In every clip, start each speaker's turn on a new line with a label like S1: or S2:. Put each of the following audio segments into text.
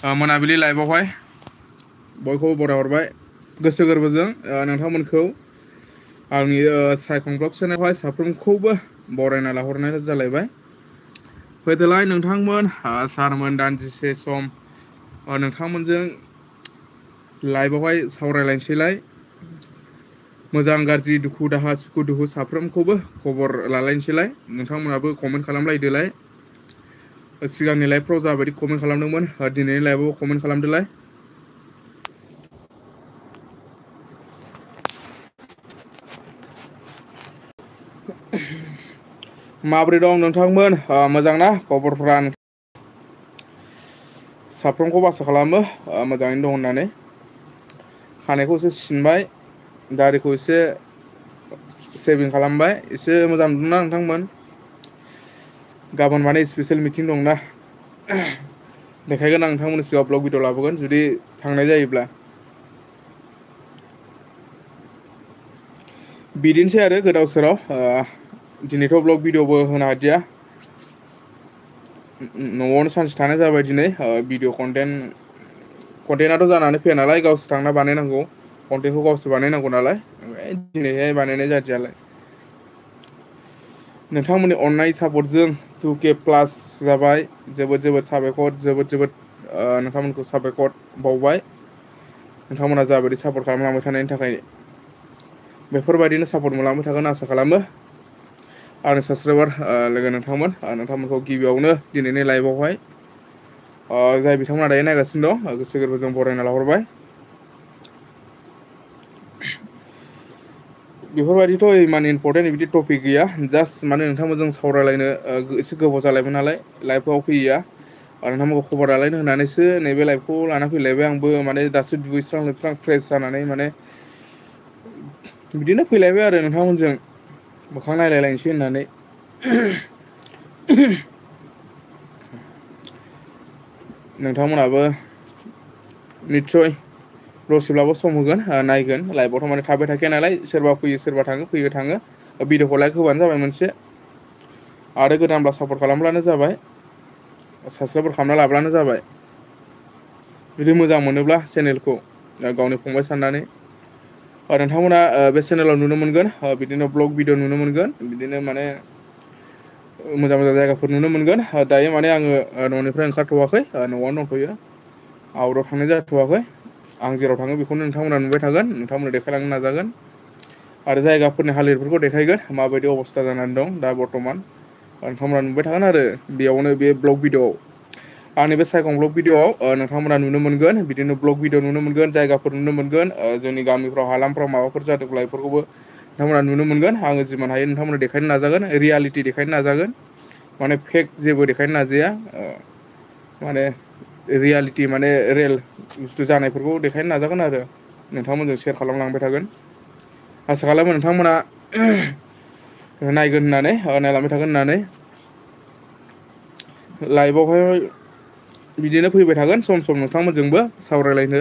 S1: मोनाबिलि लाइभआवहाय बयखौबो बराय हरबाय गोसो गोरबोजों नोंथांमोनखौ आंनि सायखं ब्लग चेनेलआवहाय साफ्रोमखौबो बरायना लाहरनाय जालायबाय। फैदोलाय नोंथांमोन सारमोन दान्दिसे सम नोंथांमोनजों लाइभआवहाय सावरायलायनोसैलाय। मोजां गाज्रि दुखु दाहा सुखु दुखु साफ्रोमखौबो खबर लालायनोसैलाय। नोंथांमोनहाबो कमेन्ट खालामलायदोलाय। सिगांनि लाइभफ्राव जाबायदि कमेन्ट खालामदोंमोन दिनैनि लाइभआव कमेन्ट खालामदोलाय। माबोरै दं नोंथांमोन मोजां ना खबरफ्रा? साफ्रोमखौबो आसा खालामो मोजाङैनो दं होननानै। खानायखौ एसे सिनबाय, दारिखौ एसे सेभिं खालामबाय, एसे मोजां नुदोंना नोंथांमोन? गाबोन माने स्पेसियेल मिटिं दंना, देखायगोन आं नोंथांमोननि सिगाङाव ब्लग भिडिअ लाबोगोन जुदि थांनाय जायोब्ला। बिदिनोसै आरो गोदाव सोराव दिनैथ' ब्लग भिडिअबो होनो हादिया। न'आवनो सानसे थानाय जाबाय दिनै भिडिअ कन्टेन्टआथ' जानानै फैया नालाय, गावसोर थांना बानायनांगौ कन्टेन्टखौ गावसोर बानायनांगौ नालाय, दिनैहाय बानायनाय जादियालाय। नोंथांमोननि अननाय सापर्टजों 2K प्लास जाबाय, जोबोद जोबोद साबायखर, जोबोद जोबोद नोंथांमोनखौ साबायखर बावबाय। नोंथांमोना जाबायदि सापर्ट खालामलांबाय थानायनि थाखाय बेफोरबायदिनो सापर्ट मोनलांबाय थागोन आसा खालामो। आंनि साबसक्राइबार लोगो नोंथांमोनखौ गिबियावनो दिनैनि लाइभआवहाय जाय बिथांमोना दायो नायगासिनो दं गोसो गोरबोजों बरायना लाहरबाय। बेफोरबायदिथ' इमान इम्परटेन्ट बिदि टपिक गैया, जास्ट माने नोंथांमोनजों सावरायलायनो एसे गोबाव जालायमोन नालाय लाइभआव फैयैया। नोंथांमोनखौ खबर लालायनो होननानैसो नैबे लाइभखौ लाना फैलायबाय। आंबो माने दासो दुगैस्रां लोबस्रां फ्रेस जानानै माने बिदिनो फैलायबाय आरो नोंथांमोनजों मोखां नायलायलायनोसै होननानै। नोंथांमोनहाबो निस्सय दसेब्लाबो सम होगोन, नायगोन। लाइभआवथ' माने थाबाय थाखाया नालाय, सोरबा फैयो सोरबा थाङो, फैयो थाङो। भिडिअखौ लाइक होबानो जाबाय मोनसे, आरो गोदानब्ला सापर्ट खालामब्लानो जाबाय, साबसक्राइब खालामना लाब्लानो जाबाय। जुदि मोजां मोनोब्ला चेनेलखौ गावनि फंबाय साननानै। नोंथांमोना बे चेनेलाव नुनो मोनगोन बिदिनो ब्लग भिडिअ नुनो मोनगोन, बिदिनो माने मोजां मोजां जायगाफोर नुनो मोनगोन। दायो माने आङो न'निफ्राय ओंखारथ'वाखै, न'आवनो दंथ'यो, आउटआव थांनाय जाथ'वाखै। आं जेराव थाङो बेखौनो नोंथांमोना नुबाय थागोन, नोंथांमोना देखायलांनो नाजागोन। आरो जायगाफोरनि हालोदफोरखौ देखायगोन, माबायदि अबस्था जानानै दं दा बर्थमान नोंथांमोना नुबाय थागोन। आरो बेयावनो बे ब्लग भिडिअ'आव, आंनि बे सायखं ब्लग भिडिअ'आव नोंथांमोना नुनो मोनगोन, बिदिनो ब्लग भिडिअ नुनो मोनगोन, जायगाफोर नुनो मोनगोन, जोंनि गामिफ्राव हालामफ्राव माबाफोर जादोंब्ला बेफोरखौबो नोंथांमोना नुनो मोनगोन। आङो जिमान हायो नोंथांमोना देखायनो नाजागोन, रियेलिटि देखायनो नाजागोन, माने फेक जेबो देखायनो नाजाया। माने रियेलिटि माने रियेल बुस्थु जानायफोरखौ देखायनो नाजागोन आरो नोंथांमोनजों सेयार खालामलांबाय थागोन। आसा खालामो नोंथांमोना नायगोन होननानै, नायलांबाय थागोन होननानै। लाइभआवहाय बिदिनो फैबाय थागोन सम सम नोंथांमोनजोंबो सावरायलायनो।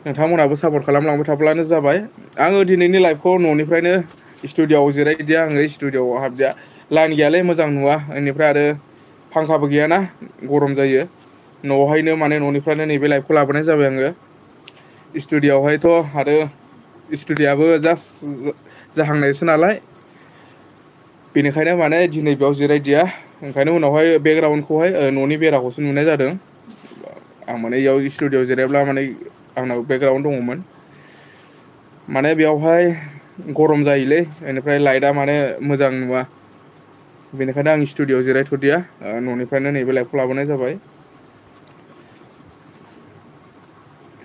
S1: नोंथांमोनहाबो सापर्ट खालामलांबाय थाब्लानो जाबाय। आङो दिनैनि लाइभखौ न'निफ्रायनो स्टुडिअ'आव जिरायदिया, आङो स्टुडिअ'आव हाबदिया, लाइन गैयालै मोजां नुवा, बेनिफ्राय आरो फांखाबो गैयाना गरम जायो। न'आवहायनो माने न'निफ्रायनो नैबे लाइभखौ लाबोनाय जाबाय आङो। स्टुडिअ'आवहायथ' आरो स्टुडिअ'आबो जास्ट जाहांनायसो नालाय, बेनिखायनो माने दिनै बेयाव जिरायदिया, ओंखायनो उनावहाय बेकग्राउन्डखौहाय न'नि बेराखौसो नुनाय जादों। आं माने इयाव स्टुडिअ जिरायब्ला माने आंनाव बेकग्राउन्ड दङमोन, माने बेयावहाय गरम जायोलै, बेनिफ्राय लाइटआ माने मोजां नुवा, बेनिखायनो आं स्टुडिअ'आव जिरायथ'दिया, न'निफ्रायनो नैबे लाइभखौ लाबोनाय जाबाय।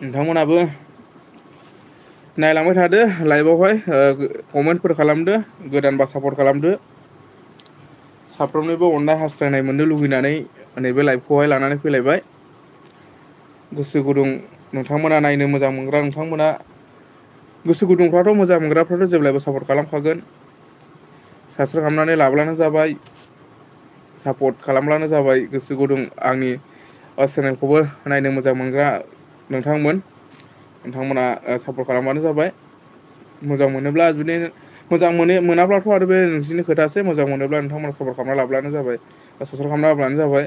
S1: नोंथांमोनाबो नायलांबाय थादो लाइभआवहाय, कमेन्टफोर खालामदो, गोदानबा सापर्ट खालामदो। साफ्रोमनिबो अननाय हास्थायनाय मोननो लुगैनानै नैबे लाइभखौहाय लानानै फैलायबाय। गोसो गुदुं नोंथांमोना, नायनो मोजां मोनग्रा नोंथांमोना, गोसो गुदुंफ्राथ' मोजां मोनग्राफ्राथ' जेब्लायबो सापर्ट खालामखागोन। साबसक्राइब खालामनानै लाब्लानो जाबाय, सापर्ट खालामब्लानो जाबाय। गोसो गुदुं आंनि चेनेलखौबो नायनो मोजां मोनग्रा नोंथांमोना सापर्ट खालामबानो जाबाय। मोजां मोनोब्ला, जुदि मोजां मोनाब्लाथ' आरो बे नोंसिनि खोथासो, मोजां मोनोब्ला नोंथांमोना सापर्ट खालामना लाब्लानो जाबाय, साबसक्राइब खालामना लाब्लानो जाबाय।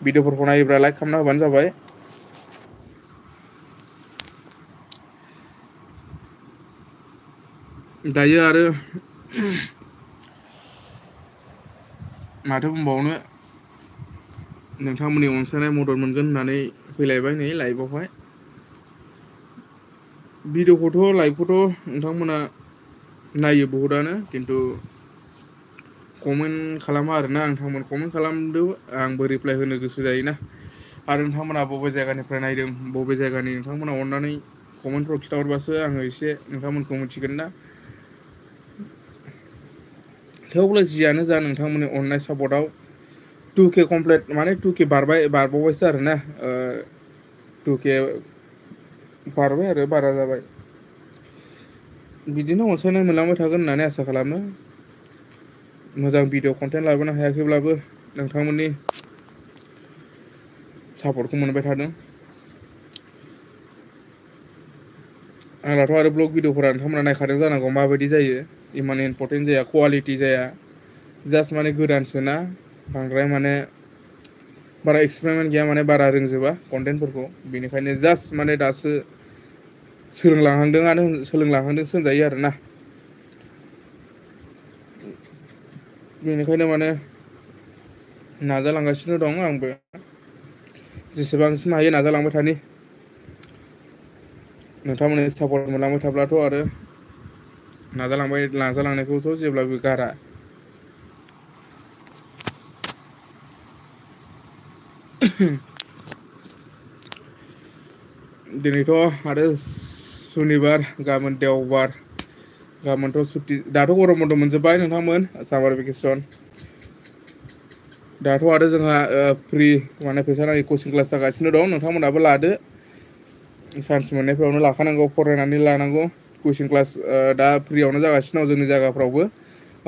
S1: भिडिअफोरखौ नायोब्ला लाइक खालामना होबानो जाबाय। दायो आरो माथो बुंबावनो, नोंथांमोननि अनसायनाय मदद मोनगोन होननानै फैलायबाय नै लाइभआवहाय। भिडिअ'खौथ' लाइभखौथ' नोंथांमोना नायो बहुतआनो, खिन्थु कमेन्ट खालामा आरोना नोंथांमोन। कमेन्ट खालामदो, आंबो रिप्लाय होनो गोसो जायोना। आरो नोंथांमोना बबे जायगानिफ्राय नायदों, बबे जायगानि, नोंथांमोना अननानै कमेन्टफ्राव खिन्थाहरबासो आङो एसे नोंथांमोनखौ मिथिगोन ना। थेवब्लो जियानो जा, नोंथांमोननि अननाय सापर्टआव 2K कमप्लिट माने 2K बारबावबायसो आरोना। 2K बारबाय आरो बारा जाबाय। बिदिनो अनसायनाय मोनलांबाय थागोन होननानै आसा खालामो। मोजां भिडिअ कन्टेन्ट लाबोनो हायाखैब्लाबो नोंथांमोननि सापर्टखौ मोनबाय थादों। आंनाथ' आरो ब्लग भिडिअफोरा नोंथांमोना नायखादों जानांगौ माबायदि जायो। इमान इम्परटेन्ट जाया, कुवालिटि जाया, जास्ट माने गोदानसोना बांद्राय माने बारा एक्सपेरिमेन्ट गैया, माने बारा रोंजोबा कन्टेन्टफोरखौ। बेनिखायनो जास्ट माने दासो सोलोंलांहांदोंसो होनजायो आरोना। बेनिखायनो माने नाजालांगासिनो दं आंबो, जेसेबांसिम हायो नाजालांबाय थानि। नोंथांमोननि सापर्ट मोनलांबाय थाब्लाथ' आरो नाजालांनायखौथ' जेब्लाबो गारा। दिनैथ' आरो सुनिबार, गाबोन देवबार, गाबोनथ' सुटि। दाथ' गरम बन्द' मोनजोब्बाय नोंथांमोन, सामार भेकेसन। दाथ' आरो जोंहा फ्रि माने फैसा नाङि कचिं क्लास जागासिनो दं। नोंथांमोनहाबो लादो, चान्स मोननायफ्रावनो लाखानांगौ, फरायनानै लानांगौ। कुइसन क्लास दा फ्रियावनो जागासिनो दं जोंनि जायगाफ्रावबो।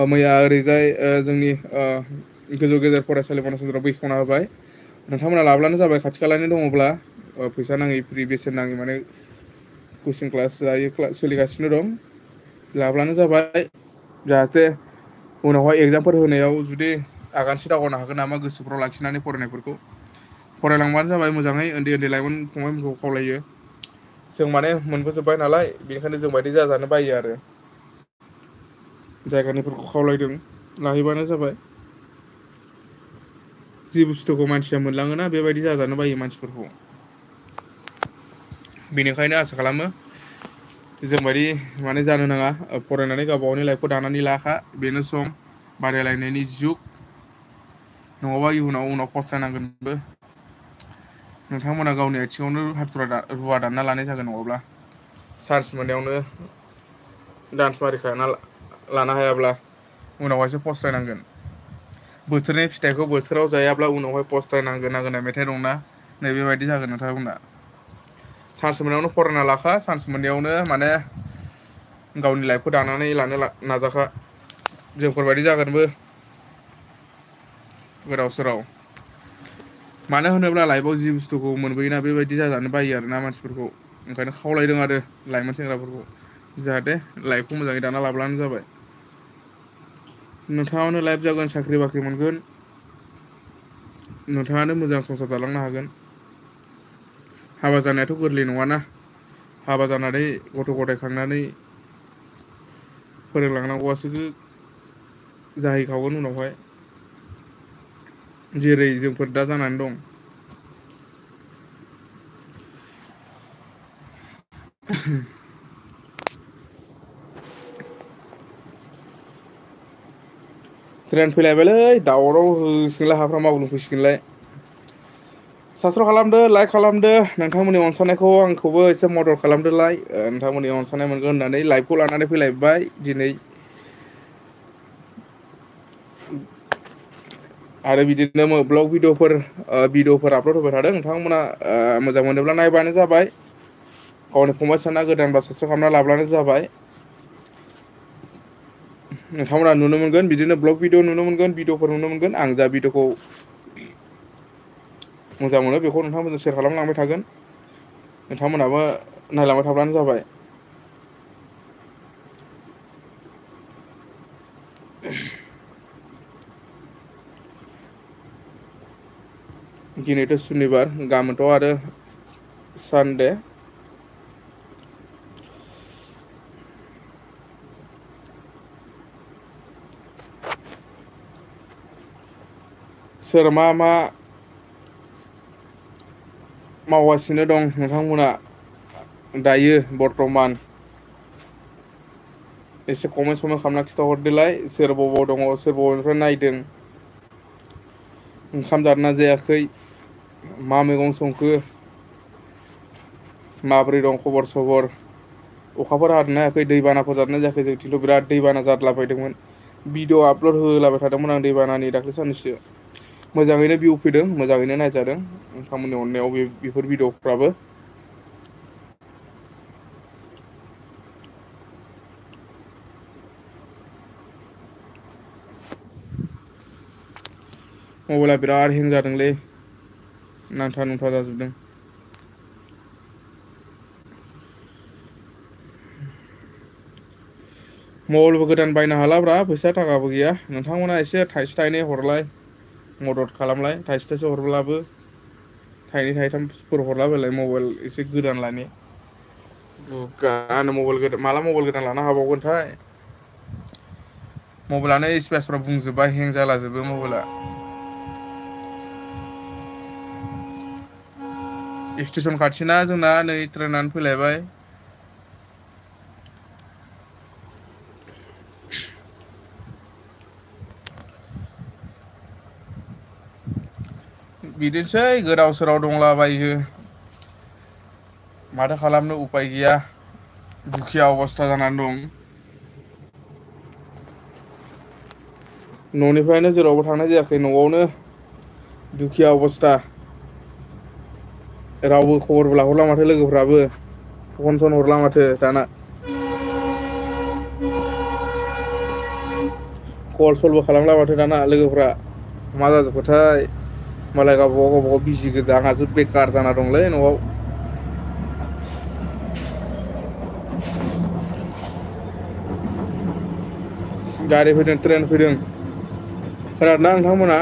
S1: मैया ओरैजाय जोंनि गोजौ गेजेर फरायसालि फरायसालिफ्राव बेखेवना होबाय। नोंथांमोना लाब्लानो जाबाय, खाथि खालानि दङब्ला। फैसा नाङै, फ्रि बेसेन नाङै माने कुइसन क्लास सोलिगासिनो दं। लाब्लानो जाबाय, जाहाथे उनावहाय एगजामफोर होनायाव जुदि आगानसे दावगानो हागोन नामा गोसोफ्राव लाखिनानै फरायनायफोरखौ। फरायलांबानो जाबाय मोजाङै। उन्दै उन्दै लाइमोन फंबायमोनखौ खावलायो। जों माने मोनबोजोब्बाय नालाय, बेनिखायनो जों बायदि जाजानो बायो आरो। जायगानिफोरखौ खावलायदों, लाहैबानो जाबाय। जि बुस्थुखौ मानसिया मोनलाङोना, बेबायदि जाजानो बायो मानसिफोरखौ। बेनिखायनो आसा खालामो जोंबायदि माने जानो नाङा। फरायनानै गावबा गावनि लाइफखौ दानानै लाखा, बेनो सम। बादायलायनायनि जुग, नङाबा उनाव फसथायनांगोनबो। नोंथांमोना गावनि आथिङावनो रुवा दानना लानाय जागोन नङाब्ला। चान्स मोननायावनो डान्स मारिखाना लानो हायाब्ला उनावहायसो फसथायनांगोन। बोथोरनि फिथाइखौ बोथोराव जायाब्ला उनावहाय फसथायनांगोन होननाय मेथाइ दंना, नैबेबायदि जागोन नोंथांमोना। चान्स मोननायावनो फरायना लाखा, चान्स मोननायावनो माने गावनि लाइफखौ दानानै लानो नाजाखा। जोंफोरबायदि जागोनबो गोदाव सोराव। मानो होनोब्ला लाइफआव जि बुस्थुखौ मोनबोयोना, बेबायदि जाजानो बायो आरोना मानसिफोरखौ। ओंखायनो खावलायदों आरो लाइमोन सेंग्राफोरखौ, जाहाथे लाइफखौ मोजाङै दाना लाब्लानो जाबाय। नोंथाङानो लाइफ जागोन, साख्रि बाख्रि मोनगोन, नोंथाङानो मोजां संसार जालांनो हागोन। हाबा जानायाथ' गोरलै नङाना। हाबा जानानै गथ' गथाय खांनानै फोरोंलांनांगौआसो जाहैखागोन उनावहाय। जेरै जोंफोर दा जानानै दं। ट्रेन फैलायबायलै, दावराव होसिगोनलाय, हाफ्रा मावग्लुंफैसिगोनलाय। साबसक्राइब खालामदो, लाइक खालामदो, नोंथांमोननि अनसायनायखौ आंखौबो एसे मदद खालामदोलाय। नोंथांमोननि अनसायनाय मोनगोन होननानै लाइभखौ लानानै फैलायबाय दिनै। आरो बिदिनो ब्लग भिडिअफोर आपल'ड होबाय थादों। नोंथांमोना मोजां मोनोब्ला नायबानो जाबाय। गावनि फंबाय साना गोदानबा साबसक्राइब खालामना लाब्लानो जाबाय। नोंथांमोना नुनो मोनगोन, बिदिनो ब्लग भिडिअ नुनो मोनगोन, भिडिअफोर नुनो मोनगोन। आं जा भिडिअखौ मोजां मोनो बेखौ नोंथांमोनजों सेयार खालामलांबाय थागोन। नोंथांमोनहाबो नायलांबाय थाब्लानो जाबाय। दिनैथ' सुनिबार गाबोनथ' आरो सानडे। सोर मा मावगासिनो दं नोंथांमोना दायो बर्थमान? एसे कमेन्ट खालामना खिन्थाहरदोलाय सोर बबाव दङ सोर बबावनिफ्राय नायदों। ओंखाम जादोंना जायाखै मा मैगं संखो माबोरै दं खबर सबर अखाफोर हादोंना हायाखै दैबानाफोर जादोंना जायाखै जोंथिंथ' बिराद दैबाना जादलाबायदोंमोन। भिडिअ आपल'ड होलाबाय थादोंमोन आं दैबानानि दाख्लै साननैसो मोजाङैनो भिउ फैदों मोजाङैनो नायजादों नोंथांमोननि अननायाव बेफोर भिडिअफ्राबो। मबाइला बिराद हें जादोंलै नांथा नुंथा जाजोबदों। मबाइलबो गोदान बायनो हालाब्रा फैसा थाखाबो गैया नोंथांमोना एसे थाइसे थाइनै हरलाय मदद खालामलाय थाइसे थाइसे हरब्लाबो थाइनै थाइथामफोर हरलाबायलाय मबाइल एसे गोदान लानि दुगानो मबाइल गोदान माला मबाइल गोदान लानो हाबावगोनथाय मबाइलानो स्पेसफ्रा बुंजोबबाय हें जालाजोबो मबाइला। स्टेसन खाथिना जोंना नै ट्रेनानो फैलायबाय। बिदिनोसै गोदाव सोराव दंलाबायो। माथो खालामनो उफाय गैया दुखिया अबस्था जानानै दं। न'निफ्रायनो जेरावबो थांनाय जायाखै न'आवनो दुखिया अबस्था। रावबो खबरबो लाहरला माथो लोगोफ्राबो फन सन हरला माथो दाना। कल सलबो खालामला माथो दाना लोगोफ्रा मा जाजोबखोथाय मालाय गावबागाव बिजि गोजा आंहासो बेखार जाना दंलै न'आव। गारि फैदों ट्रेन फैदों खोनादोंना नोंथांमोना?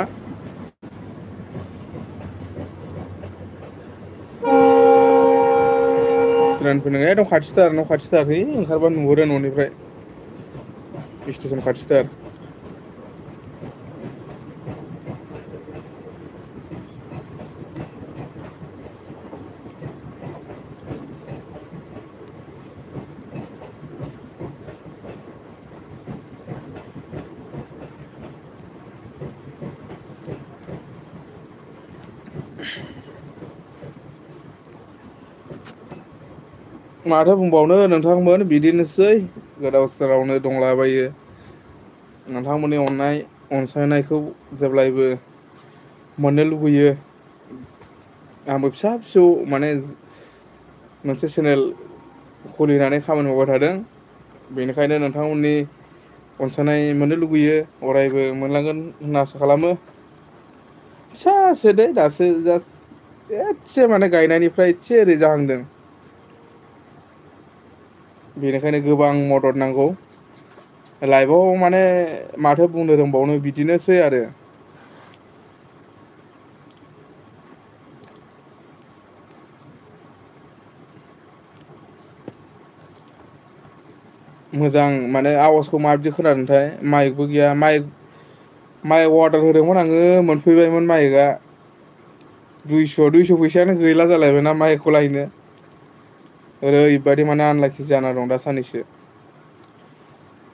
S1: ट्रेन फैदों एकदम खाथिथार न' खाथिथार है ओंखारबा नुहुरो न'निफ्राय स्टेसन खाथिथार। माथो बुंबावनो नोंथांमोन बिदिनोसै गोदाव सोरावनो दंलाबायो। नोंथांमोननि अननाय अनसायनायखौ जेब्लायबो मोननो लुबैयो आंबो फिसा फिसौ माने मोनसे चेनेल खुलिनानै खामानि मावबाय थादों बेनिखायनो नोंथांमोननि अनसायनाय मोननो लुगैयो अरायबो मोनलांगोन होनना आसा खालामो। फिसासो दे दासो जास्ट एसे माने गायनायनिफ्राय एसे ओरै जाहांदों। बेनिखायनो गोबां मदद नांगौ। लाइफआव माने माथो बुंनो रोंबावनो बिदिनोसै आरो। मोजां माने आवाजखौ माबायदि खोनादोंथाय माइकबो गैया माइक अर्डार होदोंमोन आङो मोनफैबायमोन माइकआ। दुइस' फैसायानो गैला जालायबायना माइकखौ लायनो। ओरैबायदि माने आनलाखि जाना दं दा साननैसो।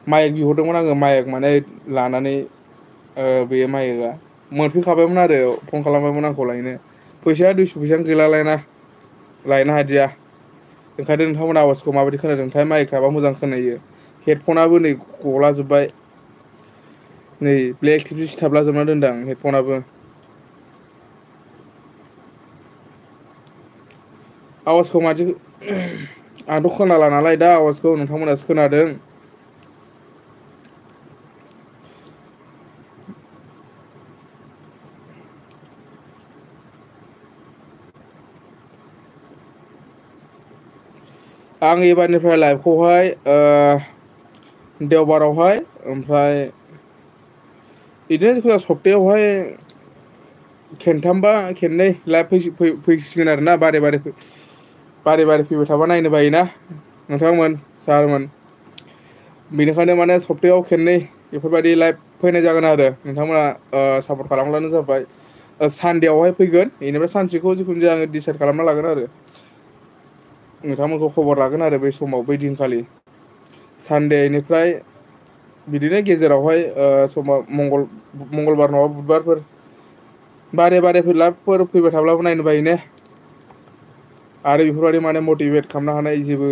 S1: माइक बिहरदोंमोन आङो माइक माने लानानै बेयो माइकआ मोनफैखाबायमोन आरो फन खालामबायमोन आंखौ लायनो। फैसाया दुइस' फैसायानो गैलालायना लायनो हादिया। ओंखायनो नोंथांमोन आवाजखौ माबायदि खोनादों नोंथाय माइक थाबा मोजां खोनायो। हेडफनाबो नै गलाजोबबाय। नै ब्लेक क्लिप सिथाबला जोबना दोनदों आं हेडफनाबो। आवाजखौ मादि आंथ' खोनाला नालाय दा आवाजखौ नोंथांमोनासो खोनादों। आं एबारनिफ्राय लाइभखौहाय देवबारावहाय ओमफ्राय बिदिनो जोंना सप्तायावहाय खेनथामबा खेननै लाइभ फैसिगोन आरोना बारे फैबाय थाबा नायनो बायोना नोंथांमोन सारमोन। बेनिखायनो माने सप्तायाव खेननै बेफोरबायदि लाइभ फैनाय जागोन आरो नोंथांमोना सापर्ट खालामब्लानो जाबाय। सानदेआवहाय फैगोन बेनिफ्राय सानसेखौ जिखुनु जाया आङो डिसाइद खालामना लागोन आरो नोंथांमोनखौ खबर लागोन आरो बै समाव बै दिनखालि सानदेनिफ्राय बिदिनो गेजेरावहाय समाव मंगलबार नङा बुधबारफोर बारे लाइभफोर फैबाय थाब्लाबो नायनो बायो ने आरो बेफोरबायदि माने मटिभेट खालामनो हानाय जेबो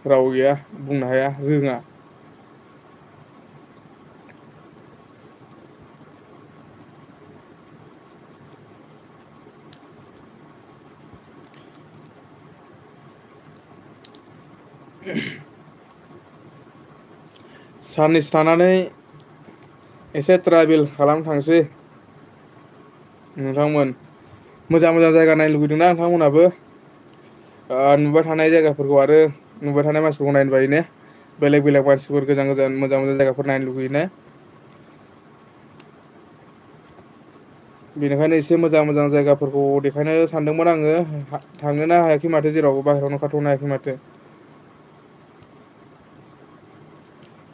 S1: राव गैया बुंनो हाया रोङा। साननैसो थानानै एसे ट्राइभेल खालामनो थांसै नोंथांमोन मोजां मोजां जायगा नायनो लुगैदोंना नोंथांमोनहाबो नुबाय थानाय जायगाफोरखौ आरो नुबाय थानाय मानसिफोरखौ नायनो बायो ने बेलेग मानसिफोर गोजान मोजां जायगाफोर नायनो लुगैयो ने बेनिखायनो एसे मोजां जायगाफोरखौ देखायनो सानदोंमोन आङो थांनोनो हायाखै माथो जेरावबो बाहेरायावनो ओंखारथ'नो हायाखै माथो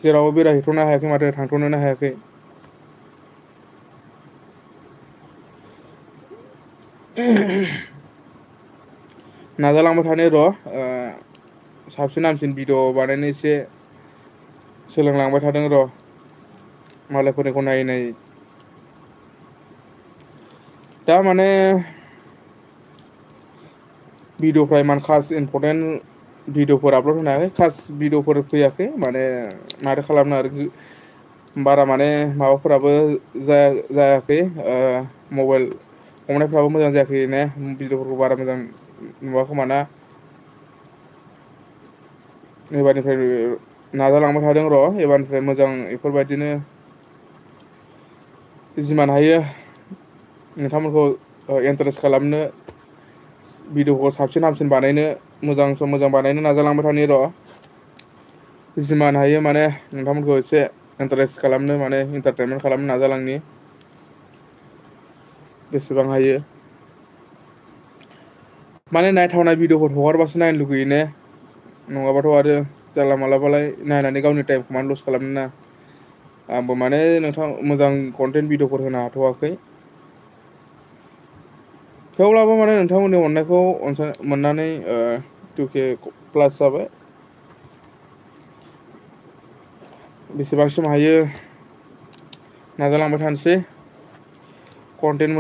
S1: जेरावबो बेरायहैथ'नो हायाखै माथो थांथ'नोनो हायाखै। नाजालांबाय थानो र' साबसिन हामसिन भिडिअ बानायनो एसे सोलोंलांबाय थादों र' मालायफोरनिखौ नायै नायै दा माने भिडिअफ्रा इमान खास इम्परटेन्ट भिडिअफोर आपल'ड होनो हायाखै खास भिडिअफोर फैयाखै माने माथो खालामनो आरो बारा माने माबाफोराबो जायाखै मबाइल हमनायफ्राबो मोजां जायाखै ने भिडिअफोरखौ बारा मोजां नुवाखैमाना एबारनिफ्राय नाजालांबाय थादों र' एबारनिफ्राय मोजां बेफोरबायदिनो जिमान हायो नोंथांमोनखौ इन्टारेस्ट खालामनो भिडिअखौ साबसिन हामसिन बानायनो मोजां बानायनो नाजालांबाय थानि र' जिमान हायो माने नोंथांमोनखौ एसे इन्टारेस्ट खालामनो माने इन्टारटेनमेन्ट खालामनो नाजालांनि बेसेबां हायो माने नायथावना भिडिअफोर हगारबासो नायनो लुगैयो ने नङाबाथ' आरो जानला मालाबालाय नायनानै गावनि टाइमखौ मानो लस खालामनो ना आंबो माने नोंथां मोजां कन्टेन्ट भिडिअफोर होनो हाथ'वाखै थेवब्लाबो माने नोंथांमोननि अननायखौ मोननानै 2K प्लास जाबाय बेसेबांसिम हायो नाजालांबाय थानोसै कन्टेन्ट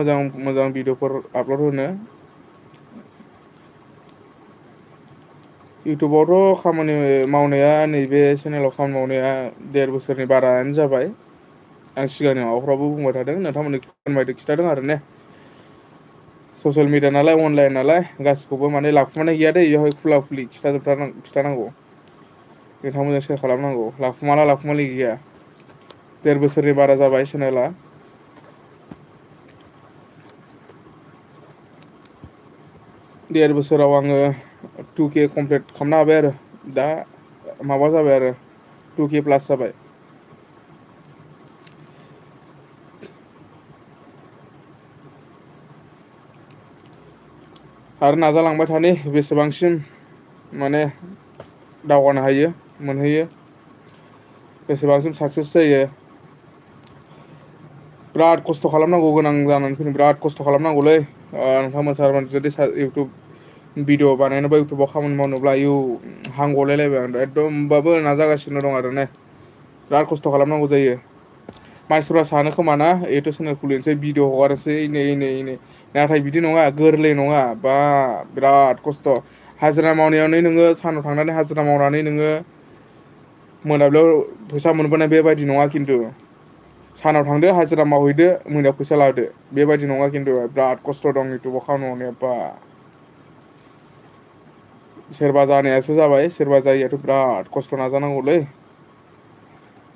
S1: मोजां भिडिअफोर आपल'ड होनो इउटुबावथ' खामानि मावनाया नैबे चेनेलाव खामानि मावनाया 1.5 बोसोरनि बारायानो जाबाय आं सिगांनि माबाफ्रावबो बुंबाय थादों नोंथांमोननो फोरमायदो खिन्थादों आरो ने ससियेल मिडिया नालाय अनलाइन नालाय गासिखौबो माने लाखुमानाय गैया दै बेवहाय खुला खुलि खिथानांगौ नोंथांमोनजों सेयार खालामनांगौ लाखुमालि गैया 1.5 बोसोरनि बारा जाबाय चेनेला 1.5 बोसोराव आङो 2K कमप्लिट खालामनो हाबाय आरो दा माबा जाबाय आरो 2K प्लास जाबाय आरो नाजालांबाय थानि बेसेबांसिम माने दावगानो हायो मोनहैयो बेसेबांसिम साक्सेस जायो बिराद खस्थ' खालामनांगौ गोनां जानानै फैदों बिराद खस्थ' खालामनांगौलै नोंथांमोन सारमोन जुदि इउटुब भिडिअ बानायनोबा इउटुबाव खामानि मावनोब्ला हां गलायलायबाय आं एकदम होमबाबो नाजागासिनो दं आरो ने बिराद खस्थ' खालामनांगौ जायो मानसिफ्रा सानो खोमाना इउटुब चेनेल खुलिनोसै भिडिअ हगारसै नै नाथाय बिदि नङा गोरलै नङा बा बिराद खस्थ' हाजिरा मावनायावनो नोङो सानाव थांनानै हाजिरा मावनानै नोङो मोनाबिलियाव फैसा मोनबोनाय बेबायदि नङा खिन्थु सानाव थांदो हाजिरा मावहैदो मोनायाव फैसा लादो बेबायदि नङा खिन्थु बिराद खस्थ' दं इउटुबाव खामानि मावनाया बा सोरबा जानायासो जाबाय सोरबा जायियाथ' बिराद खस्थ' नाजानांगौलै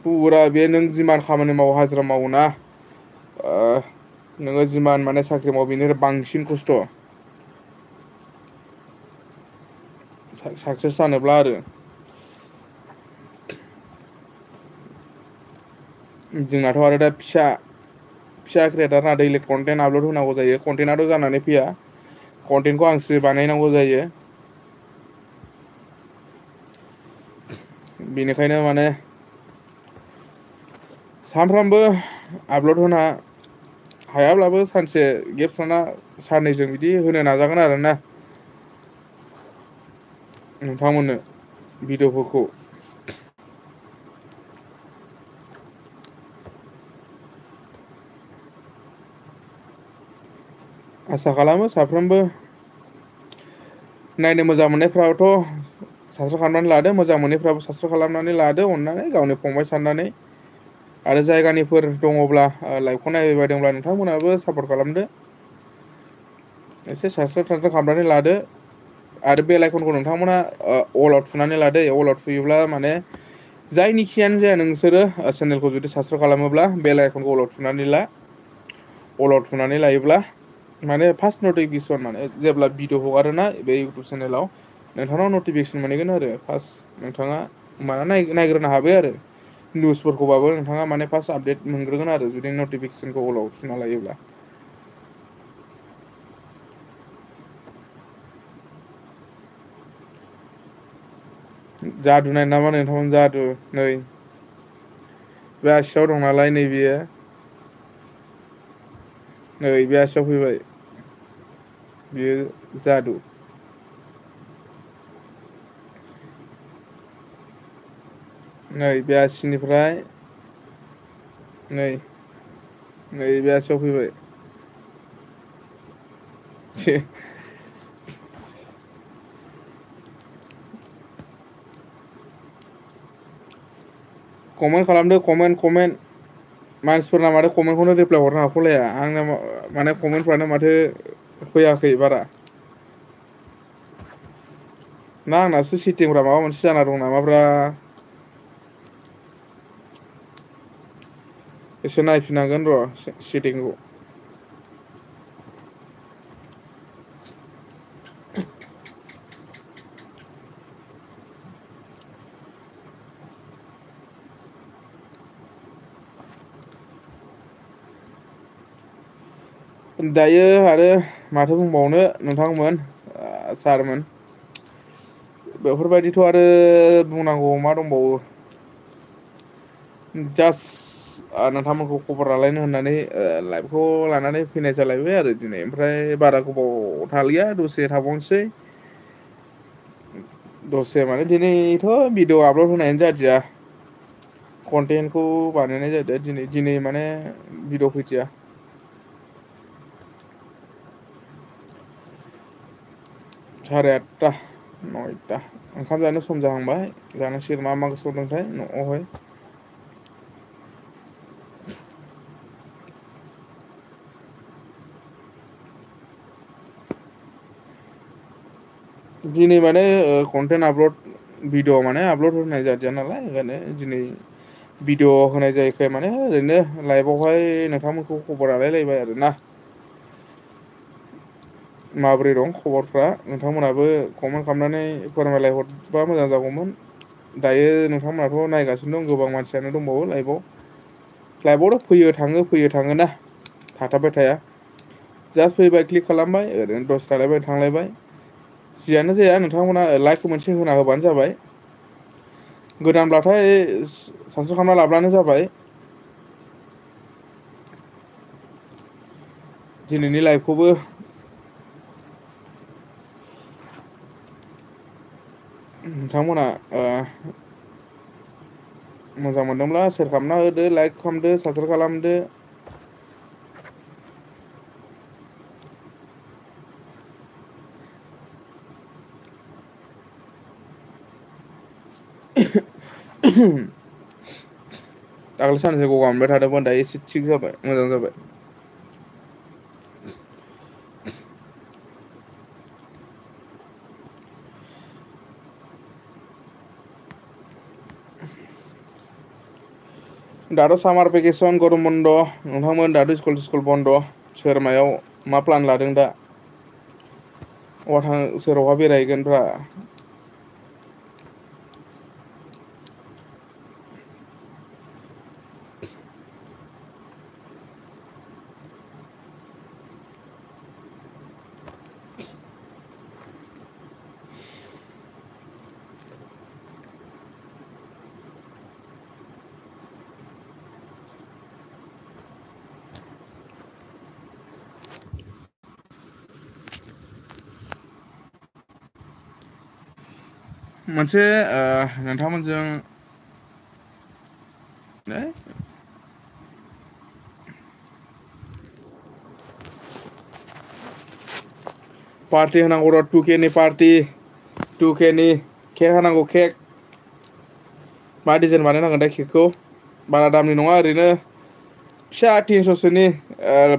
S1: फुरा बे नों जिमान खामानि माव हाजिरा मावोना नोङो जिमान माने साख्रि मावो बेनिफ्राय बांसिन खस्थ' साक्सेस जानोब्ला आरो जोंनाथ' आरो दा फिसा फिसा क्रियेटारना दैलि कन्टेन्ट आपलड होनांगौ जायो। कन्टेन्टआथ' जानानै फैया कन्टेन्टखौ आंसो बानायनांगौ जायो। बेनिखायनो माने सानफ्रामबो आपलड होना हायाब्लाबो सानसे गेप्स थाना साननैजों बिदि होनो नाजागोन आरोना नोंथांमोननो भिडिअ'फोरखौ। आसा खालामो साफ्रोमबो नायनो मोजां मोननायफ्राबोथ' साबसक्राइब खालामनानै लादो, मोजां मोनैफ्राबो साबसक्राइब खालामनानै लादो अननानै गावनि फंबाय साननानै। आरो जायगानिफोर दङब्ला लाइभखौ नायबाय बायदोंब्ला नोंथांमोनहाबो सापर्ट खालामदो। एसे साबसक्राइब खालामनानै लादो। आरो बेल आइकनखौ नोंथांमोना अलाव थुनानै लादो। अलाव थुयोब्ला माने जायनिखियानो जाया नोंसोरो चेनेलखौ जुदि साबसक्राइब खालामोब्ला बेल आइकनखौ अलाव थुनानै ला। अलाव थुनानै लायोब्ला माने फार्स्ट नटिफिकेसन माने जेब्ला भिडिअ हगारोना बे इउटुब चेनेलाव नोंथांनाव नटिफिकेसन मोनहैगोन आरो फार्स्ट नोंथाङा माना नायग्रोनो हाबाय आरो निउसफोरखौबाबो नोंथाङा माने फार्स्ट आपडेट मोनग्रोगोन आरो जुदि नटिफिकेसनखौ अलाव थुना लायोब्ला। जादु नायनो नामा नोंथांमोन जादु नै बे आसियाव दं नालाय नैबेयो नै बे आसियाव फैबाय बेयो जादु। नै बे आसिनिफ्राय नै नै बे आसियाव फैबाय। कमेन्ट खालामदो कमेन्ट मानसिफोरना माथो कमेन्टखौनो रिप्लाय हरनो हाख'लाया आंना माने कमेन्टफ्रानो माथो फैयाखै बारा। ना आंनासो सेटिंफ्रा माबा मोनसे जाना दं नामाब्रा। एसे नायफिननांगोन र' सेटिंखौ। दायो आरो माथो बुंबावनो नोंथांमोन सारमोन। बेफोरबायदिथ' आरो बुंनांगौ मा दंबावो। जास्ट नोंथांमोनखौ खबर लालायनो होननानै लाइभखौ लानानै फैनाय जालायबाय आरो दिनै ओमफ्राय बारा गोबाव थालिया दसे थाबावनोसै। दसे माने दिनैथ' भिडिअ आपलड होनायानो जादिया। कन्टेन्टखौ बानायनाय जादों दिनै माने भिडिअ फैदिया। साराय आठथा नयथा ओंखाम जानो सम जाहांबाय जानांसिगोन मा मा संदोंथाय न'आवहाय। दिनै माने कन्टेन्ट आपलड भिडिअ माने आपलड होनाय जादिया नालाय ओंखायनो दिनै भिडिअ होनाय जायैखाय माने ओरैनो लाइभआवहाय नोंथांमोनखौ खबर लालायलायबाय आरोना। माबोरै दं खबरफ्रा नोंथांमोनहाबो कमेन्ट खालामनानै फोरमायलायहरबा मोजां जागौमोन। दायो नोंथांमोनाथ' नायगासिनो दं गोबां मानसियानो दंबावो लाइभआव। लाइभआवथ' फैयो थाङो ना थाथाबबाय थाया। जास्ट फैबाय क्लिक खालामबाय ओरैनो दसे थालायबाय थांलायबाय। जियानो जाया नोंथांमोना लाइक मोनसे होना होबानो जाबाय। गोदानब्लाथाय साबसक्राइब खालामना लाब्लानो जाबाय। दिनैनि लाइभखौबो नोंथांमोना मोजां मोनदोंब्ला सेयार खालामना होदो लाइक खालामदो साबसक्राइब खालामदो। दाखालि साननैसो गगा मोनबाय थादोंमोन दायो एसे थिग जाबाय मोजां जाबाय। दाथ' सामार भेकेसन गरम बन्द' नोंथांमोन दाथ' स्कुल बन्द' सोरमायाव मा प्लान लादों दा सोरावबा बेरायहैगोनफ्रा। मोनसे नोंथांमोनजों पार्टि होनांगौ र' 2K नि पार्टि 2K नि केक होनांगौ केक मा डिजाइन बानायनांगोन दा केकखौ बारा दामनि नङा ओरैनो फिसा 300सोनि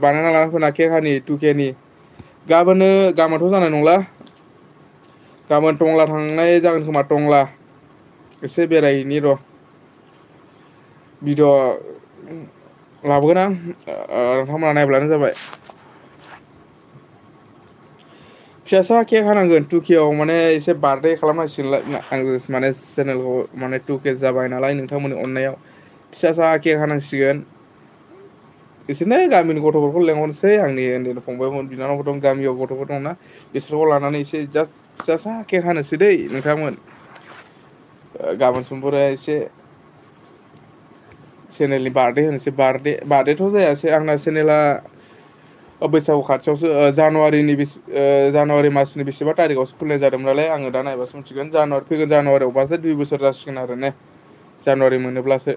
S1: बानायना लाना फैना केक हानि 2K नि गाबोनथ' जानाय नंला गाबोन टंला थांनाय जागोन खोमा टंला एसे बेरायहैनि र' भिडिअ लाबोगोन आं नोंथांमोना नायब्लानो जाबाय फिसासा केक हानांगोन 2K आव माने एसे बार्थडे खालामनांसिगोन आं माने चेनेलखौ माने 2K जाबाय नालाय नोंथांमोननि अननायाव फिसासा केक हानांसिगोन बिसोरनो गामिनि गथ'फोरखौ लेंहरनोसै आंनि उन्दै फंबायमोन बिनानावफोर दं गामियाव गथ'फोर दंना बिसोरखौ लानानै एसे जास्ट फिसासा केक हानोसै दै नोंथांमोन गाबोन समफोरो एसे चेनेलनि बार्थडे होनोसै बार्थडेथ' जायासै आंना चेनेला बैसागु खाथियावसो जानुवारि मासनि बेसेबा थारिखआवसो खुलिनाय जादोंमोन नालाय आङो दा नायबासो मिथिगोन फैगोन जानुवारियावबासो 2 बोसोर जासिगोन आरो ने जानुवारि मोनोब्लासो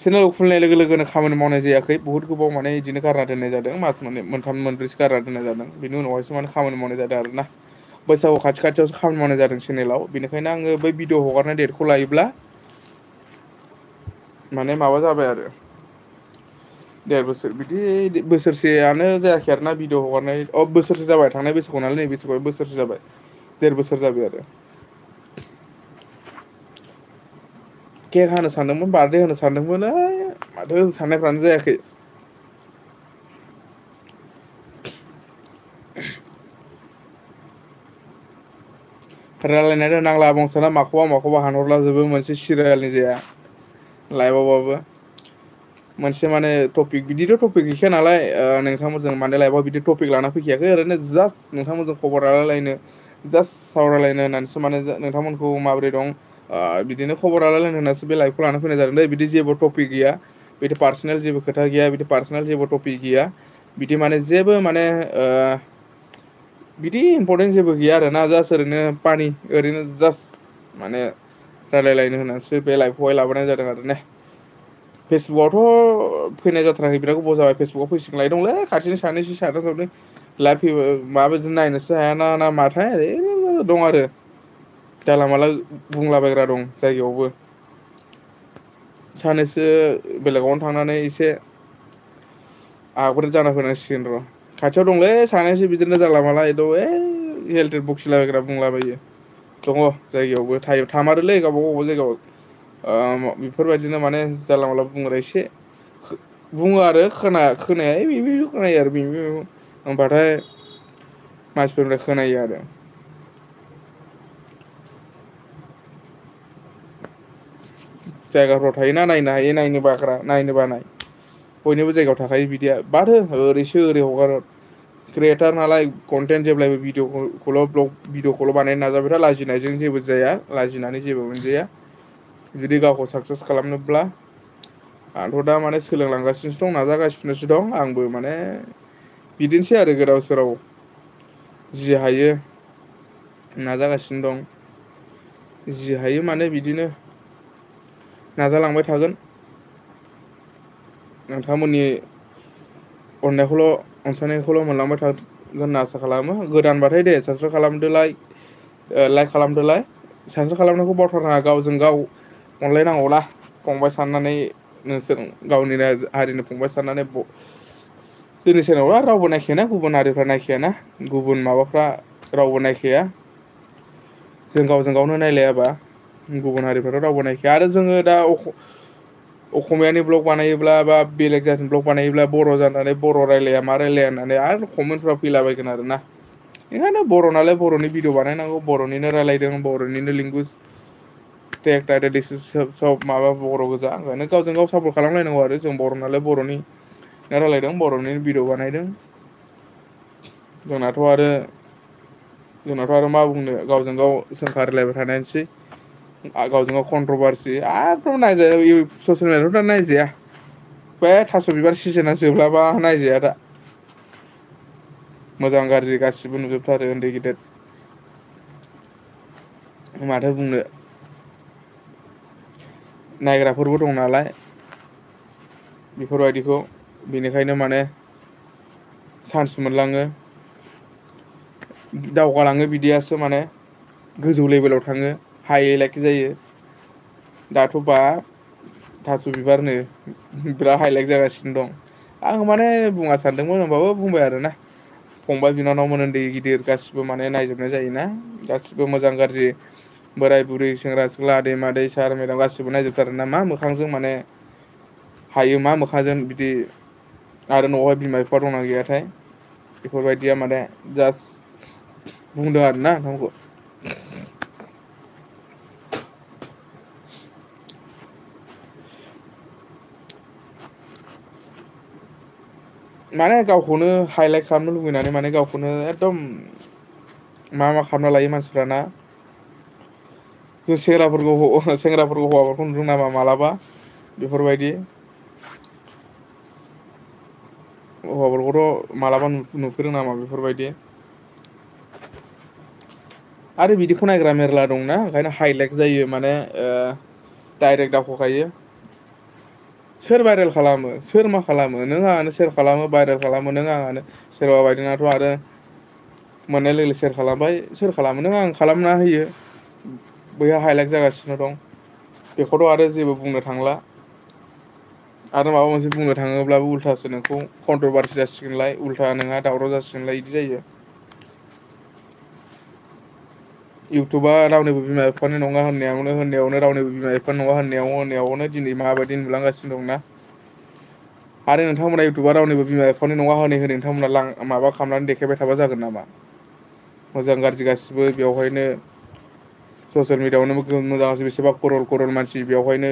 S1: चेनेल खुलिनाय लोगो लोगोनो खामानि मावनाय जायाखै बुहुत गोबाव माने बिदिनो गारना दोननाय जादों मास मोनथाम मोनब्रैसो गारना दोननाय जादों बिनि उनावहायसो माने खामानि मावनाय जादों आरोना बैसागु खाथियावसो खामानि मावनाय जादों चेनेलाव बेनिखायनो आङो बै भिडिअ हगारनाय डेटखौ लायोब्ला माने माबा जाबाय आरो 1.5 बोसोर बिदि बोसोरसेयानो जायाखै आरोना भिडिअ हगारनाय बोसोरसे जाबाय थांनाय बैसागुआव नालाय नै बैसागुआव बोसोरसे जाबाय 1.5 बोसोर जाबाय आरो केक हानो सानदोंमोन बार्थडे होनो सानदोंमोन माथो साननायफ्रानो जायाखै रायलायनो रोंनांला बंसोना माखौबा हानहरलाजोबो मोनसे सिरियालनि जाया लाइभआवबाबो मोनसे माने टपिक बिदिथ' टपिक गैखाया नालाय नोंथांमोनजों माने लाइफआव बिदि टपिक लाना फैखायाखै ओरैनो जास्ट नोंथांमोनजों खबर लालायलायनो जास्ट सावरायलायनो होननानैसो माने नोंथांमोनखौ माबोरै दं बिदिनो खबर लालायलायनो होननासो बे लाइभखौ लाना फैनाय जादों दै बिदि जेबो टपिक गैया बिदि पार्सनेल जेबो खोथा गैया बिदि पार्सनेल जेबो टपिक गैया बिदि माने जेबो माने बिदि इम्पर्टेन्ट जेबो गैया आरोना जास्ट ओरैनो पानि ओरैनो जास्ट माने रायलायलायनो होननानैसो बे लाइफखौहाय लाबोनाय जादों आरो ने फेसबुकआवथ' फैनाय जाथाराखै बिराद गोबाव जाबाय फेसबुकआव फैसिगोनलाय दंलै खाथिनि सानैसो साथाम साब्रै लाइभ फैबा माबायदि नायनोसो हायाना ना माथाय ओरै दं आरो जानला माला बुंलाबायग्रा दं जायगायावबो सानैसो बेलेगावनो थांनानै एसे आपग्रेड जाना फैनांसिगोन र' खाथियाव दंलै सानैसो बिदिनो जाला माला एद' हेल्थेड बखिलाबायग्रा बुंलाबायो दङ जायगायावबो थामारोलै गावबा गाव जायगायाव बेफोरबायदिनो माने जानला माला बुंग्रा एसे बुङो आरो खोनाया बेबो खोनायो आरो बेबो होनबाथाय मानसिफोरनिफ्राय खोनायो आरो जायगाफ्राव थायोना नायनो हायो नायनो बाग्रा नायनो बानाय बयनिबो जायगायाव थाखायो बिदिया बाद हो ओरैसो ओरै हगार क्रियेटार नालाय कन्टेन्ट जेब्लायबो भिडिअखौल' बानायनो नाजाबाय था लाजिनायजों जेबो जाया लाजिनानै जेबो मोनजाया जुदि गावखौ साक्सेस खालामनोब्ला आंथ' दा माने सोलोंलांगासिनोसो दं नाजागासिनोसो दं आंबो माने बिदिनोसै आरो गोदाव सोराव जि हायो नाजागासिनो दं जि हायो माने बिदिनो नाजालांबाय थागोन नोंथांमोननि अननायखौल' अनसायनायखौल' मोनलांबाय थागोन होनना आसा खालामो गोदानबाथाय दे साबसक्राइब खालामदोलाय लाइक खालामदोलाय साबसक्राइब खालामनायखौ बावथारनाङा गावजों गाव अनलायनांगौला फंबाय साननानै नोंसोर गावनिनो हारिनि फंबाय साननानै जोंनि चेनेलावला रावबो नायखायाना गुबुन हारिफ्रा नायखायाना गुबुन माबाफ्रा रावबो नायखाया जों गावजों गावनो नायलायाबा गुबुन हारिफ्राथ' रावबो नायखाया आरो जोङो दा असमियानि ब्लग बानायोब्ला बा बेलेग जातिनि ब्लग बानायोब्ला बर' जानानै बर' रायलाया मा रायलाया होननानै आरो कमेन्टफ्राव फैलाबायगोन आरोना ओंखायनो बर' नालाय बर'नि भिडिअ बानायनांगौ बर'निनो रायलायदों बर'निनो लेंगुवेज सब माबा बर' गोजा ओंखायनो गावजों गाव सापर्ट खालामलायनांगौ आरो जों बर' नालाय बर'नि रायलायदों बर'नि भिडिअ बानायदों जोंनाथ' आरो मा बुंनो गावजों गाव सोंखारिलायबाय थानायसै गावजों गाव कन्ट्रभारसि आरोथ' नायजाया ससियेल मिडियाथ' दा नायजाया बे थास' बिबार सिजोना जोबलाबा नायजाया दा मोजां गाज्रि गासिबो नुजोबथारो उन्दै गेदेर माथो बुंनो नायग्राफोरबो दं नालाय बेफोरबायदिखौ बेनिखायनो माने चान्स मोनलाङो दावगालाङो बिदियासो माने गोजौ लेभेलाव थाङो हाइ लाइक जायो दाथ' बा थास' बिबारनो बिराद हाइलाइट जागासिनो दं आं माने बुङा सानदोंमोन होनबाबो बुंबाय आरोना फंबाय बिनानावमोन उन्दै गिदिर गासिबो माने नायजोबनाय जायोना गासिबो मोजां गाज्रि बोराय बुरै सेंग्रा सिख्ला दैमा दै सार मेदाम गासिबो नायजोबथारो ना मा मोखांजों माने हायो मा मोखांजों बिदि आरो न'आवहाय बिमा बिफा दंना गैयाथाय बेफोरबायदिया माने जास्ट बुंदों आरोना नोंथांखौ माने गावखौनो हाइलाइट खालामनो लुबैनानै माने गावखौनो एकदम मा मा खालामना लायो मानसिफ्राना जों सेंग्राफोरखौ हौवाफोरखौ नुदों नामा मालाबा बेफोरबायदि हौवाफोरखौथ' मालाबा नुफेरदों नामा बेफोरबायदि आरो बिदिखौ नायग्रा मेरला दंना ओंखायनो हाइलाइट जायो माने डाइरेक्ट दावखोखायो सोर भाइरेल खालामो सोर मा खालामो नों आंनो सोर खालामो भाइरेल खालामो नों आंनो सोरबा बायदिनाथ' आरो मोननाय लोगो सेर खालामबाय सोर खालामो नों आं खालामना होयो बैहा हाइलाइट जागासिनो दं बेखौथ' आरो जेबो बुंनो थांला आरो माबा मोनसे बुंनो थाङोब्लाबो उल्थासो नोंखौ कन्ट्रभारसि जासिगोनलाय उल्था नोंहा दावराव जासिगोनलाय बिदि जायो इउटुबा रावनिबो बिमा बिफानि नङा होननायावनो रावनिबो बिमा बिफानि नङा होननायावनो दिनै माबायदि नुलांगासिनो दंना आरो नोंथांमोना इउटुबा रावनिबो बिमा बिफानि नङा होनै नोंथांमोना माबा खालामनानै देखायबाय थाबा जागोन नामा मोजां गाज्रि गासिबो बेवहायनो ससियेल मिडियाआवनो मोजां बेसेबा करल करल मानसि बेवहायनो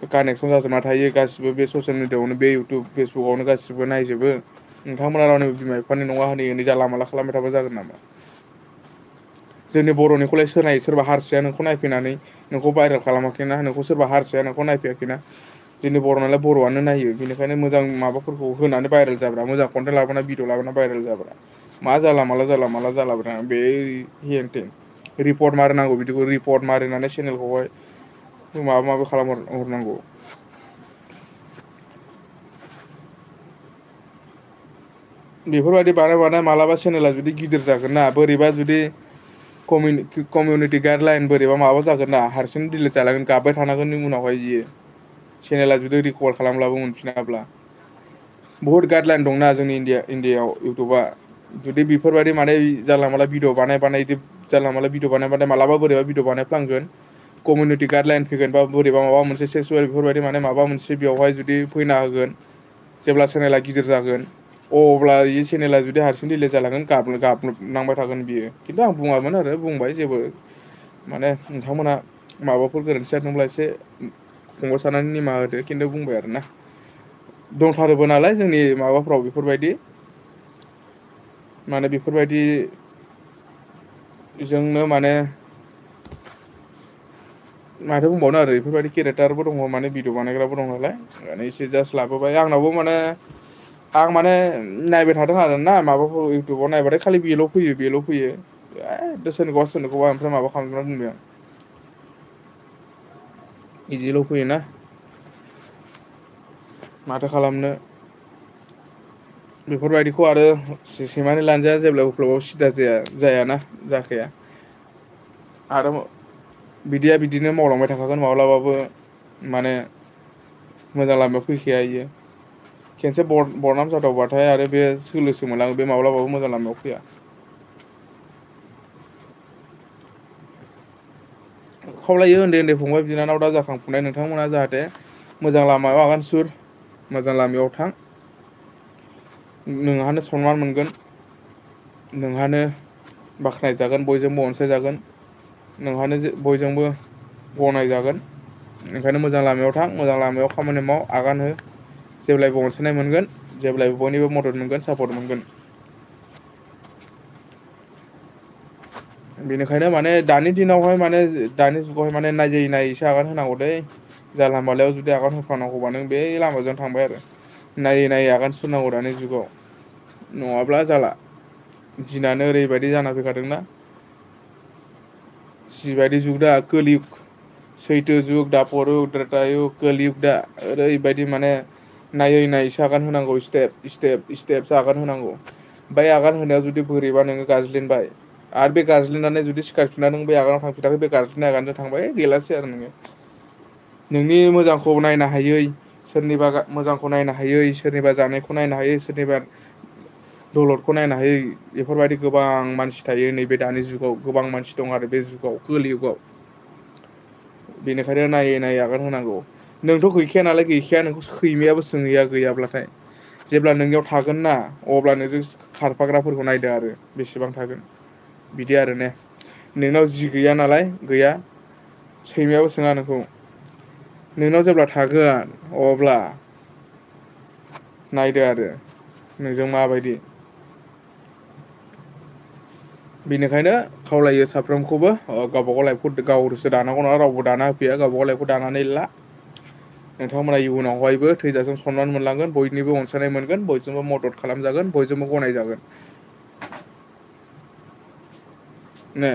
S1: कानेक्सन जाजोबना थायो गासिबो बे ससियेल मिडियाआवनो बे इउटुब फेसबुकावनो गासिबो नायजोबो नोंथांमोना रावनिबो बिमा बिफानि नङा होनै जानला मानला खालामबाय थाबा जागोन नामा जोंनि बर'निखौलाय सोरनायो सोरबा हारसाया नोंखौ नायफैनानै नोंखौ भाइरेल खालामाखैना नोंखौ सोरबा हारसाया नोंखौ नायफैयाखैना जोंनि बर' नालाय बर'आनो नायो बेनिखायनो मोजां माबाफोरखौ होनानै भाइरेल जाब्रा मोजां कन्टेन्ट लाबोना भिडिअ लाबोना भाइरेल जाब्रा मा जाला माला जालाबायना बे हेनथेन रिपर्ट मारिनांगौ बिदिखौ रिपर्ट मारिनानै चेनेलखौहाय माबा माबि खालाम हरनांगौ बेफोरबायदि बानाय मालाबा चेनेला जुदि गिदिर जागोन ना बोरैबा जुदि कमिउनिटि गाइडलाइन बोरैबा माबा जागोन ना हारसिं दिलिट जालांगोन गाबबाय थानांगोन उनावहाय बियो चेनेला जुदि रिकभार खालामब्लाबो मोनफिनाब्ला बुहुत गाइडलाइन दंना जोंनि इण्डियाआव इउटुबा जुदि बेफोरबायदि माने जानला मानला भिडिअ बानाय बिदि जानला मानला भिडिअ बानाय मालाबा बोरैबा भिडिअ बानायफ्लांगोन कमिउनिटि गाइडलाइन फैगोन बा बोरैबा माबा मोनसे सेक्सुयेल बेफोरबायदि माने माबा मोनसे बेवहाय जुदि फैना होगोन जेब्ला चेनेला गिदिर जागोन अब्ला बे चेनेला जुदि हारसिं डिलेट जालांगोन गाबनांबाय थागोन बियो खिन्थु आं बुङामोन आरो बुंबाय जेबो माने नोंथांमोना माबाफोर गोरोन्थि जादोंब्ला एसे फंबाय सानानै निमाहा होदो खिन्थु बुंबाय आरो ना दंथारोबो नालाय जोंनि माबाफ्राव बेफोरबायदि माने बेफोरबायदि जोंनो माने माथो बुंबावनो आरो बेफोरबायदि केरेक्टारबो दङ माने भिडिअ बानायग्राबो दं नालाय माने एसे जास्ट लाबोबाय आंनावबो माने आं माने नायबाय थादों आरो ना माबाखौ इउटुबाव नायबाथाय खालि बेल' फैयो सोरनिखौबा सोरनिखौबा ओमफ्राय माबा खालामना दोनबाय आं बिदिल' फैयोना माथो खालामनो बेफोरबायदिखौ आरो सैमानि लानजाया जेब्ला अख्लबआव सिदा जायाना जाखाया आरो बिदिया बिदिनो मावलांबाय थाखागोन माब्लाबाबो माने मोजां लामायाव फैखाया इयो खेनसे बरनाम जादावबाथाय आरो बे सोलोसो मोनलाङो बे माब्लाबाबो मोजां लामायाव फैया खावलायो उन्दै उन्दै फंबाय बिनानाव दा जाखांफुनाय नोंथांमोना जाहाथे मोजां लामायाव आगान सुर मोजां लामायाव थां नोंहानो सनमान मोनगोन नोंहानो बाख्नायजागोन बयजोंबो अनसायजागोन नोंहानो बयजोंबो गनायजागोन ओंखायनो मोजां लामायाव थां मोजां लामायाव खामानि माव आगान हो जेब्लायबो अनसायनाय मोनगोन जेब्लायबो बयनिबो मदद मोनगोन सापर्ट मोनगोन बेनिखायनो माने दानि दिनावहाय माने दानि जुगावहाय माने नायै नायैसो आगान होनांगौ दै जानला मालायाव जुदि आगान होफ्लांनांगौबा नों बे लामाजों थांबाय आरो नायै नायै आगान सुरनांगौ दानि जुगाव नङाब्ला जाला दिनानो ओरैबायदि जाना फैखादोंना जिबायदि जुग दा कलियुग सैथो जुग दापर त्रेतायुग कलियुग दा ओरैबायदि माने नायै नायैसो आगान होनांगौ स्टेपसो आगान होनांगौ। ओमफ्राय आगान होनायाव जुदि बोरैबा नोङो गाज्लिनबाय आरो बे गाज्लिनानै जुदि सिखारफिनना नों बे आगानाव थांफिनाखै बे गाज्लिनाय आगानजों थांबाय गैलासै आरो नोङो। नोंनि मोजांखौ नायनो हायै सोरनिबा मोजांखौ नायनो हायै सोरनिबा जानायखौ नायनो हायै सोरनिबा दौलदखौ नायनो हायै बेफोरबायदि गोबां मानसि थायो नैबे दानि जुगाव गोबां मानसि दं आरो बे जुगाव कलियुगाव बेनिखायनो नायै नायै आगान होनांगौ। नोंथ' गैखाया नालाय गैखाया नोंखौ सैमायाबो सोंहैया गैयाब्लाथाय जेब्ला नोंनियाव थागोन ना अब्ला नोंजों खारफाग्राफोरखौ नायदो आरो बेसेबां थागोन बिदि आरो ने नोंनाव जि गैया नालाय गैया सैमायाबो सोङा नोंखौ नोंनाव जेब्ला थागोन अब्ला नायदो आरो नोंजों माबायदि बेनिखायनो खावलायो साफ्रोमखौबो गावबा गाव लाइफखौ गावसो दानांगौ नङा रावबो दाना होफैया गावबा गाव लाइफखौ दानानै ला नोंथांमोना इयुनावहायबो थैजासिम सनमान मोनलांगोन बयनिबो अनसायनाय मोनगोन बयजोंबो मदद खालामजागोन बयजोंबो गनायजागोन ने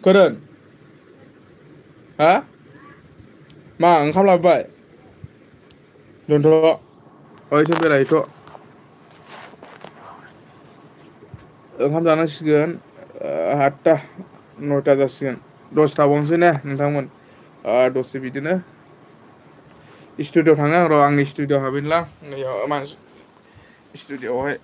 S1: खोरोन हा मा ओंखाम लाबोबाय दोनथ' ओइथिं बेरायहैथ' ओंखाम जानांसिगोन 8ता 9ता जासिगोन 10ता बावनोसै ने नोंथांमोन दसे बिदिनो स्टुडिअ थांनो आं र' आंनि स्टुडिअ हाबहैनोलां नैयाव स्टुडिअआवहाय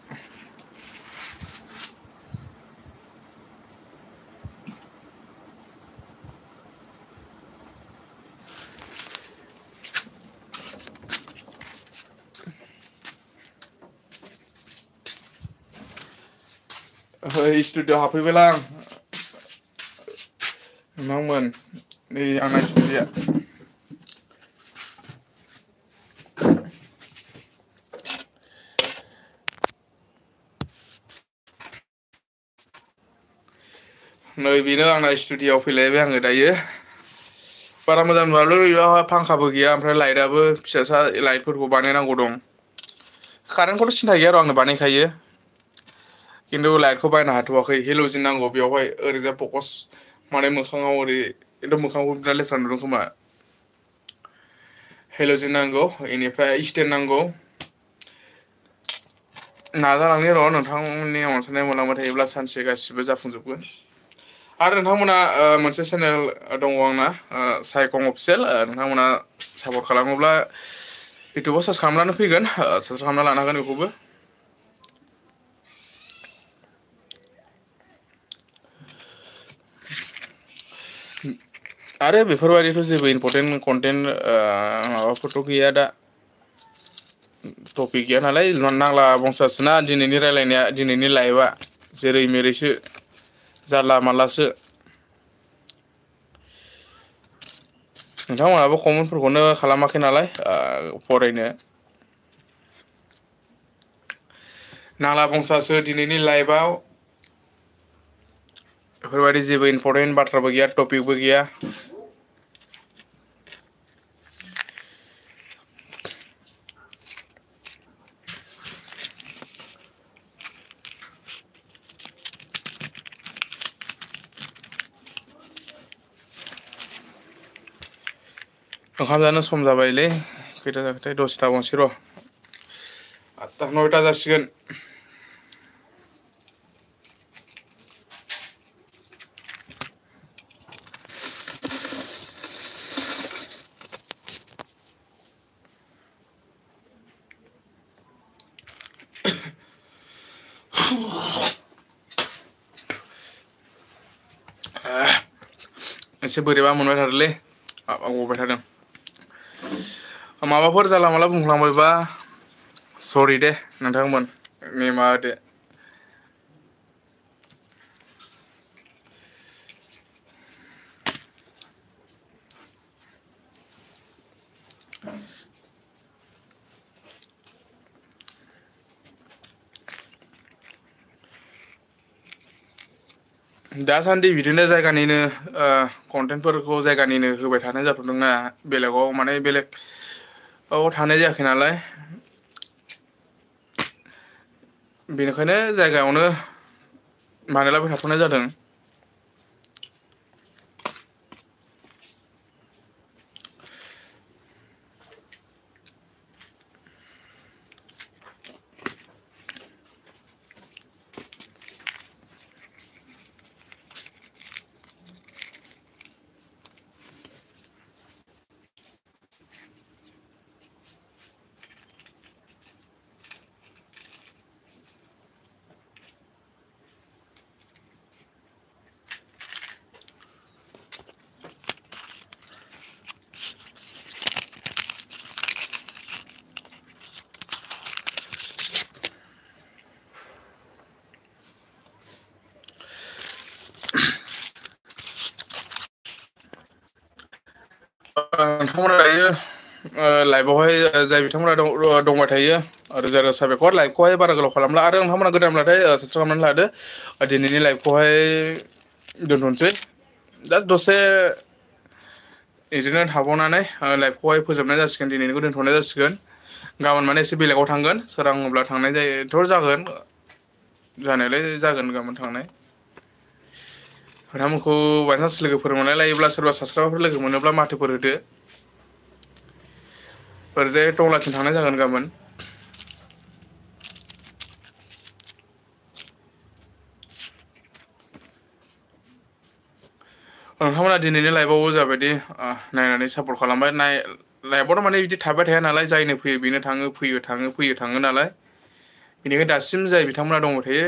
S1: स्टुडिअ हाबफैबायलां नोंथांमोन नै आंना स्टुडिअ नै बेनो आंना स्टुडिअआव फैलायबाय आङो दायो बारा मोजां नुवालै बेयावहाय फांखाबो गैया ओमफ्राय लाइटआबो फिसासा लाइटफोरखौ बानायनांगौ दं कारेन्टखौथ' सिन्था गैया र' आंनो बानायखायो खिन्थु लाइटखौ बायनो हाथ'वाखै हेल'जिन नांगौ बेवहाय ओरैजाय फकस माने मोखाङाव ओरै खिन्थु मोखांखौ बिराद लेथ्रा नुदों खोमा हेल'जिन नांगौ बेनिफ्राय स्टेन नांगौ नाजालांनि र' नोंथांमोननि अनसायनाय मोनलांबाय थायोब्ला सानसे गासिबो जाफुंजोबगोन आरो नोंथांमोना मोनसे चेनेल दङ आंना सायखं अफिसियेल नोंथांमोना सापर्ट खालामोब्ला इउटुबाव सार्च खालामब्लानो फैगोन सार्च खालामना लानो हागोन बेखौबो आरो बेफोरबायदिथ' जेबो इम्परटेन्ट कन्टेन्ट माबाफोरथ' गैया दा टपिक गैया नालाय नांला बंसासोना दिनैनि रायलायनाया दिनैनि लाइफआ जेरै मेरैसो जारला मारलासो नोंथांमोनहाबो कमेन्टफोरखौनो खालामाखै नालाय फरायनो नांला बंसासो दिनैनि लाइफआव बेफोरबायदि जेबो इम्परटेन्ट बाथ्राबो गैया टपिकबो गैया ओंखाम जानो सम जाबायलै खैथा जाखोथाय 10ता बावनोसै र' 8ता 9ता जासिगोन एसे बोरैबा मोनबाय थादोंलै गबाय थादों माबाफोर जाला माला बुंफ्लांबायबा सरि दे नोंथांमोन निमाहा होदो दासान्दि बिदिनो जायगानिनो कन्टेन्टफोरखौ जायगानिनो होबाय थानाय जाथदोंना बेलेगाव माने बेलेगाव थानाय जायाखै नालाय बेनिखायनो जायगायावनो बानायलाबाय थाथ'नाय जादों। नोंथांमोना दायो लाइभआवहाय जाय बिथांमोना दंबाय थायो रोजा रोजा साबायखर लाइभखौहाय बारा गोलाव खालामला आरो नोंथांमोना गोदानब्लाथाय साबसक्राइब खालामनानै लादो दिनैनि लाइभखौहाय दोनथ'नोसै जास्ट दसे बिदिनो थाबावनानै लाइभखौहाय फोजोबनाय जासिगोन दिनैनिखौ दोनथ'नाय जासिगोन गाबोन माने एसे बेलेगाव थांगोन सोराङोब्ला थांनाय जायोथ' जागोन जानायालाय जागोन गाबोन थांनाय नोंथांमोनखौ बायसान्स लोगोफोर मोनलाय लायोब्ला सोरबा साबसक्राइबारफोर लोगो मोनोब्ला माथोफोर होदो ओरैजाय टंलाथिं थांनाय जागोन गाबोन नोंथांमोना दिनैनि लाइफआवबो जाबायदि नायनानै सापर्ट खालामबाय लाइफआवथ' माने बिदि थाबाय थाया नालाय जायनो फैयो बेनो थाङो फैयो थाङो फैयो थाङो नालाय बेनिखायनो दासिम जाय बिथांमोना दंबाय थायो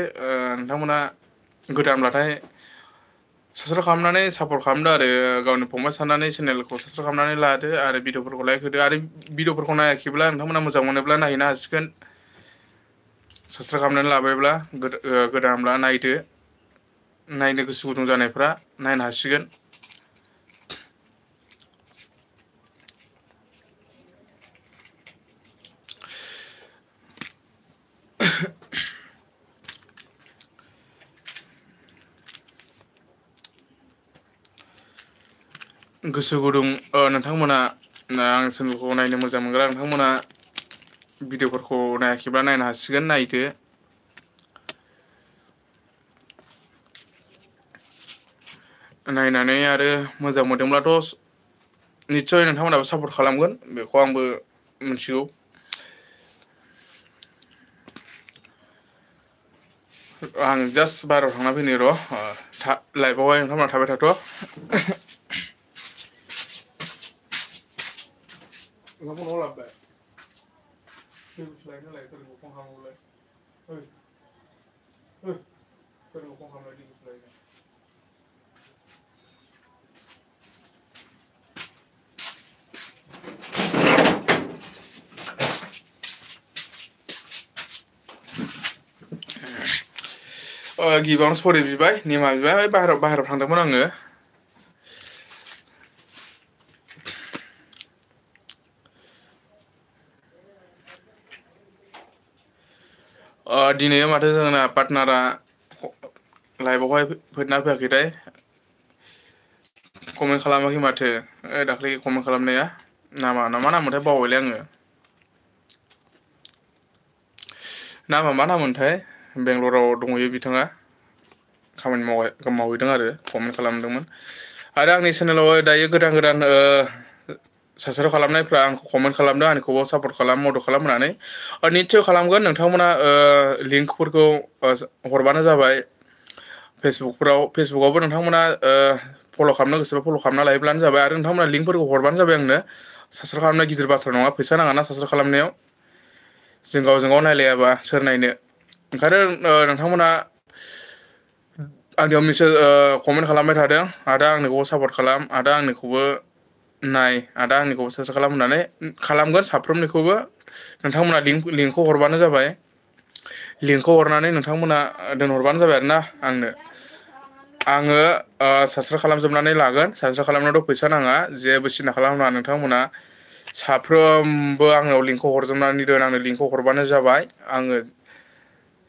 S1: नोंथांमोना गोदानब्लाथाय साबसक्राइब खालामनानै सापर्ट खालामदो आरो गावनि फंबाय साननानै चेनेलखौ साबसक्राइब खालामनानै लादो आरो भिडिअफोरखौ लाइक होदो आरो भिडिअफोरखौ नायाखैब्ला नोंथांमोना मोजां मोनोब्ला नायहैनो हासिगोन साबसक्राइब खालामनानै लाबायब्ला गोदानब्ला नायदो नायनो गोसो गुदुं जानायफ्रा नायनो हासिगोन गोसो गुदुं नोंथांमोना आं चेनेलखौ नायनो मोजां मोनग्रा नोंथांमोना भिडिअफोरखौ नायाखैब्ला नायनो हासिगोन नायदो नायनानै आरो मोजां मोनदोंब्लाथ' निस्सय नोंथांमोनाबो सापर्ट खालामगोन बेखौ आंबो मिथिगौ आं जास्ट बाहेरायाव थांना फैनि र' लाइभआवहाय नोंथांमोना थाबाय थाथ' ओंखामखौ न'आव लाबोबाय दै गुसु लायनो होलाय सोरखौ फन खालामहरलाय सोरखौ फन खालामलाय दै गुसु लायनो गिबियावनो सरि बिबाय निमाहा बिबाय बाहेरायाव थांदोंमोन आङो दिनै माथो जोंना पार्टनारा लाइभआवहाय फैदोंना फैयाखैथाय कमेन्ट खालामाखै माथो दाख्लै कमेन्ट खालामनाया मा नाममोनथाय बावबायलै आङो नामा मा नाममोनथाय बेंगलराव दंहैयो बिथाङा खामानि मावहैदों आरो कमेन्ट खालामदोंमोन आरो आंनि चेनेलाव दायो गोदान साबसक्राइब खालामनायफ्रा आंखौ कमेन्ट खालामदों आंखौबो सापर्ट खालाम मदद खालाम होननानै निस्सय खालामगोन नोंथांमोना लिंकफोरखौ हरबानो जाबाय फेसबुकआवबो नोंथांमोना फल' खालामनो गोसोबा फल' खालामना लायोब्लानो जाबाय आरो नोंथांमोना लिंकफोरखौ हरबानो जाबाय आंनो साबसक्राइब खालामनाया गिदिर बाथ्रा नङा फैसा नाङाना साबसक्राइब खालामनायाव जों गावजों गाव नायलायाबा सोर नायनो ओंखायनो नोंथांमोना आंनियाव मेसेज कमेन्ट खालामबाय थादों आदा आंनिखौबो सापर्ट खालाम आदा आंनिखौबो नाय आदा आंनिखौबो साबसक्राइब खालाम होननानै खालामगोन साफ्रोमनिखौबो नोंथांमोना लिंकखौ हरबानो जाबाय लिंकखौ हरनानै नोंथांमोना दोनहरबानो जाबाय आरोना आङो साबसक्राइब खालामजोबनानै लागोन साबसक्राइब खालामनायावथ' फैसा नाङा जेबो सिन्था खालामनाङा नोंथांमोना साफ्रोमबो आंनाव लिंकखौ हरजोबनानै दोन आंनो लिंकखौ हरबानो जाबाय आङो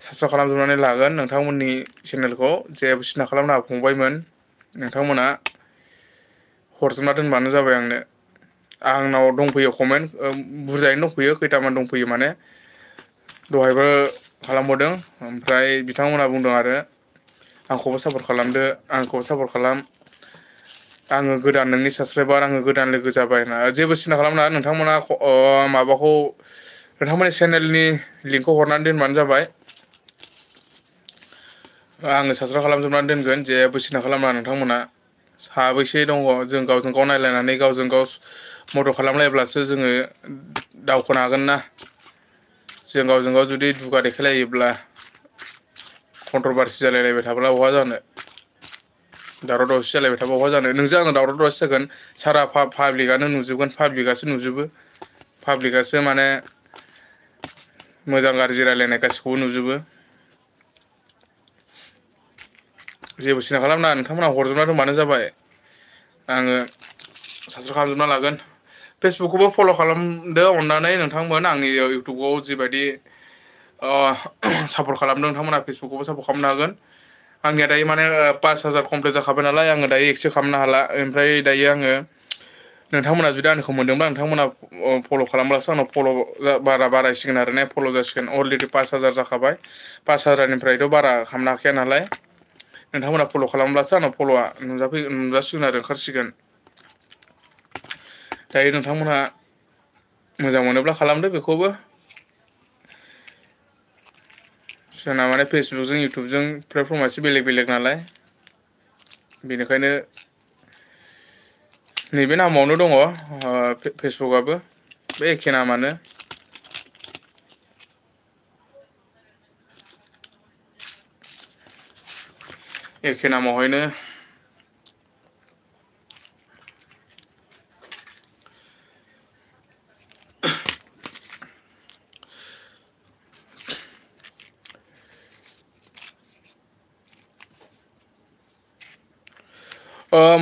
S1: साबस्क्राइब खालामजोबनानै लागोन नोंथांमोननि चेनेलखौ जेबो सिन्था खालामनाङा फंबायमोन नोंथांमोना हरजोबना दोनबानो जाबाय आंनो आंनाव दंफैयो कमेन्ट बुरजायैनो दंफैयो खैथामान दंफैयो माने दहायबो खालामबोदों ओमफ्राय बिथांमोनहा बुंदों आरो आंखौबो सापर्ट खालामदो आंखौबो सापर्ट खालाम आङो गोदान नोंनि साबसक्राइबार आङो गोदान लोगो जाबाय होनना जेबो सिन्था खालामनाङा नोंथांमोना माबाखौ नोंथांमोननि चेनेलनि लिंकखौ हरनानै दोनबानो जाबाय आङो साबसक्राइब खालामजोबनानै दोनगोन जेबो सिन्था खालामनाङा नोंथांमोना साबैसे दङ जों गावजों गाव नायलायनानै गावजों गाव मदद खालामलायब्लासो जोङो दावखोनो हागोन ना जों गावजों गाव जुदि दुगा देखायलायोब्ला कन्ट्रभारसि जालायलायबाय थाब्ला बहा जानो दावराव दावसि जालायबाय थाबा बहा जानो नोंजों आङो दावराव दावसि जागोन सारा पाब्लिकआनो नुजोबगोन पाब्लिकआसो नुजोबो पाब्लिकआसो माने मोजां गाज्रि रायलायनाय गासिखौबो नुजोबो जेबो सिन्था खालामनाङा नोंथांमोनहा हरजोबना दोनबानो जाबाय आङो साबसक्राइब खालामजोबना लागोन फेसबुकखौबो फल' खालामदो अननानै नोंथांमोन आंनि इउटुबाव जिबायदि सापर्ट खालामदों नोंथांमोनहा फेसबुकखौबो सापर्ट खालामनो हागोन आंनिया दायो माने 5000 कमप्लिट जाखाबाय नालाय आङो दायो एक्सेप्ट खालामनो हाला ओमफ्राय दायो आङो नोंथांमोना जुदि आंखौ मोनदोंब्ला नोंथांमोना फल' खालामब्लासो आंनाव फल' बारायसिगोन आरो ना फल' जासिगोन अलरेडि 5000 जाखाबाय 5000निफ्रायथ' बारा खालामनो हाखाया नालाय नोंथांमोना फल' खालामब्लासो आंनाव फल'आ नुजासिगोन आरो ओंखारसिगोन दायो नोंथांमोनहा मोजां मोनोब्ला खालामदो बेखौबो जोंना माने फेसबुकजों इउटुबजों प्लेटफर्मा एसे बेलेग बेलेग नालाय बेनिखायनो नैबे नामावनो दङ फेसबुकआबो बे एखे नामानो एखे नामावहायनो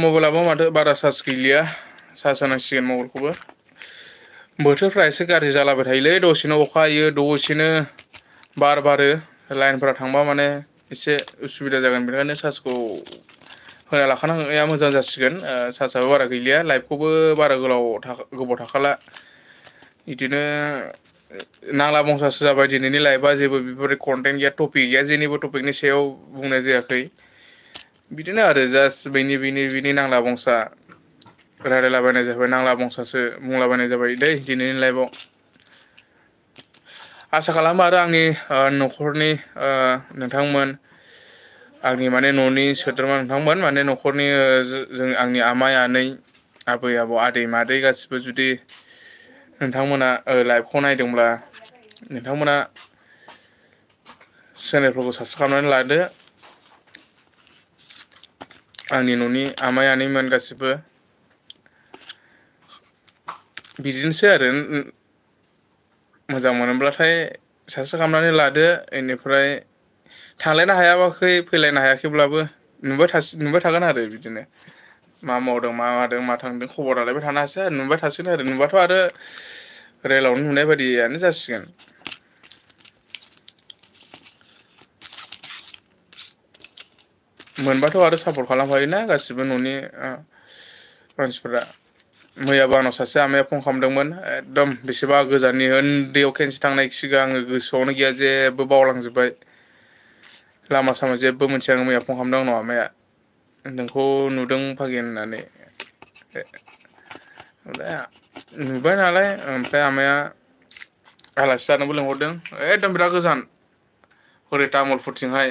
S1: मबाइलाबो माथो बारा चार्ज गैलिया चार्ज होनांसिगोन मबाइलखौबो बोथोरफ्रा एसे गाज्रि जालाबाय थायोलै दसेनो अखा हायो दसेनो बार बारो लाइनफोरा थांबा माने एसे उसुबिदा जागोन बेनिखायनो चार्जखौ होना लाखानाया मोजां जासिगोन चार्जआबो बारा गैलिया लाइफखौबो बारा गोबाव थाखाला बिदिनो नांला बंसासो जाबाय दिनैनि लाइफआ जेबो बेफोरबायदि कन्टेन्ट गैया टपिक गैया जेनिबो टपिकनि सायाव बुंनाय जायाखै बिदिनो आरो जास्ट बिनि नांला बंसा रायलायलाबायनाय जाबाय नांला बंसासो बुंलाबायनाय जाबाय दै दिनैनि लाइफआव आसा खालामो आरो आंनि न'खरनि नोंथांमोन आंनि माने न'नि सोद्रोमा नोंथांमोन माने न'खरनि जों आंनि आमाइ आनै आबै आबौ आदै मादै गासिबो जुदि नोंथांमोना लाइभखौ नायदोंब्ला नोंथांमोना चेनेलफोरखौ साबसक्राइब खालामनानै लादो आंनि न'नि आमाइ आनैमोन गासिबो बिदिनोसै आरो मोजां मोनोब्लाथाय साबसक्राइब खालामनानै लादो बेनिफ्राय थांलायनो हायाखै फैलायनो हायाखैब्लाबो नुबाय थागोन आरो बिदिनो मा मावदों मा मादों मा थांदों खबर लालायबाय थानो हासै आरो नुबाय थासिगोन आरो नुबाथ' आरो रेलावनो नुनाय बायदियानो जासिगोन मोनबाथ' आरो सापर्ट खालामखायोना गासिबो न'नि मानसिफोरा मैयाबो आंनाव सासे आमाया फन खालामदोंमोन एकदम बेसेबा गोजाननि उन्दैयाव खेनसे थांनाय सिगां आङो गोसोआवनो गैया जेबो बावलांजोबबाय लामा सामा जेबो मोनथिया आङो मैया फन खालामदों आंनाव आमाया नोंखौ नुदों फागिन होननानै नुबाय नालाय ओमफ्राय आमाया आलासि जानोबो लिंहरदों एकदम बिराद गोजान हरै तामुलपुरथिंहाय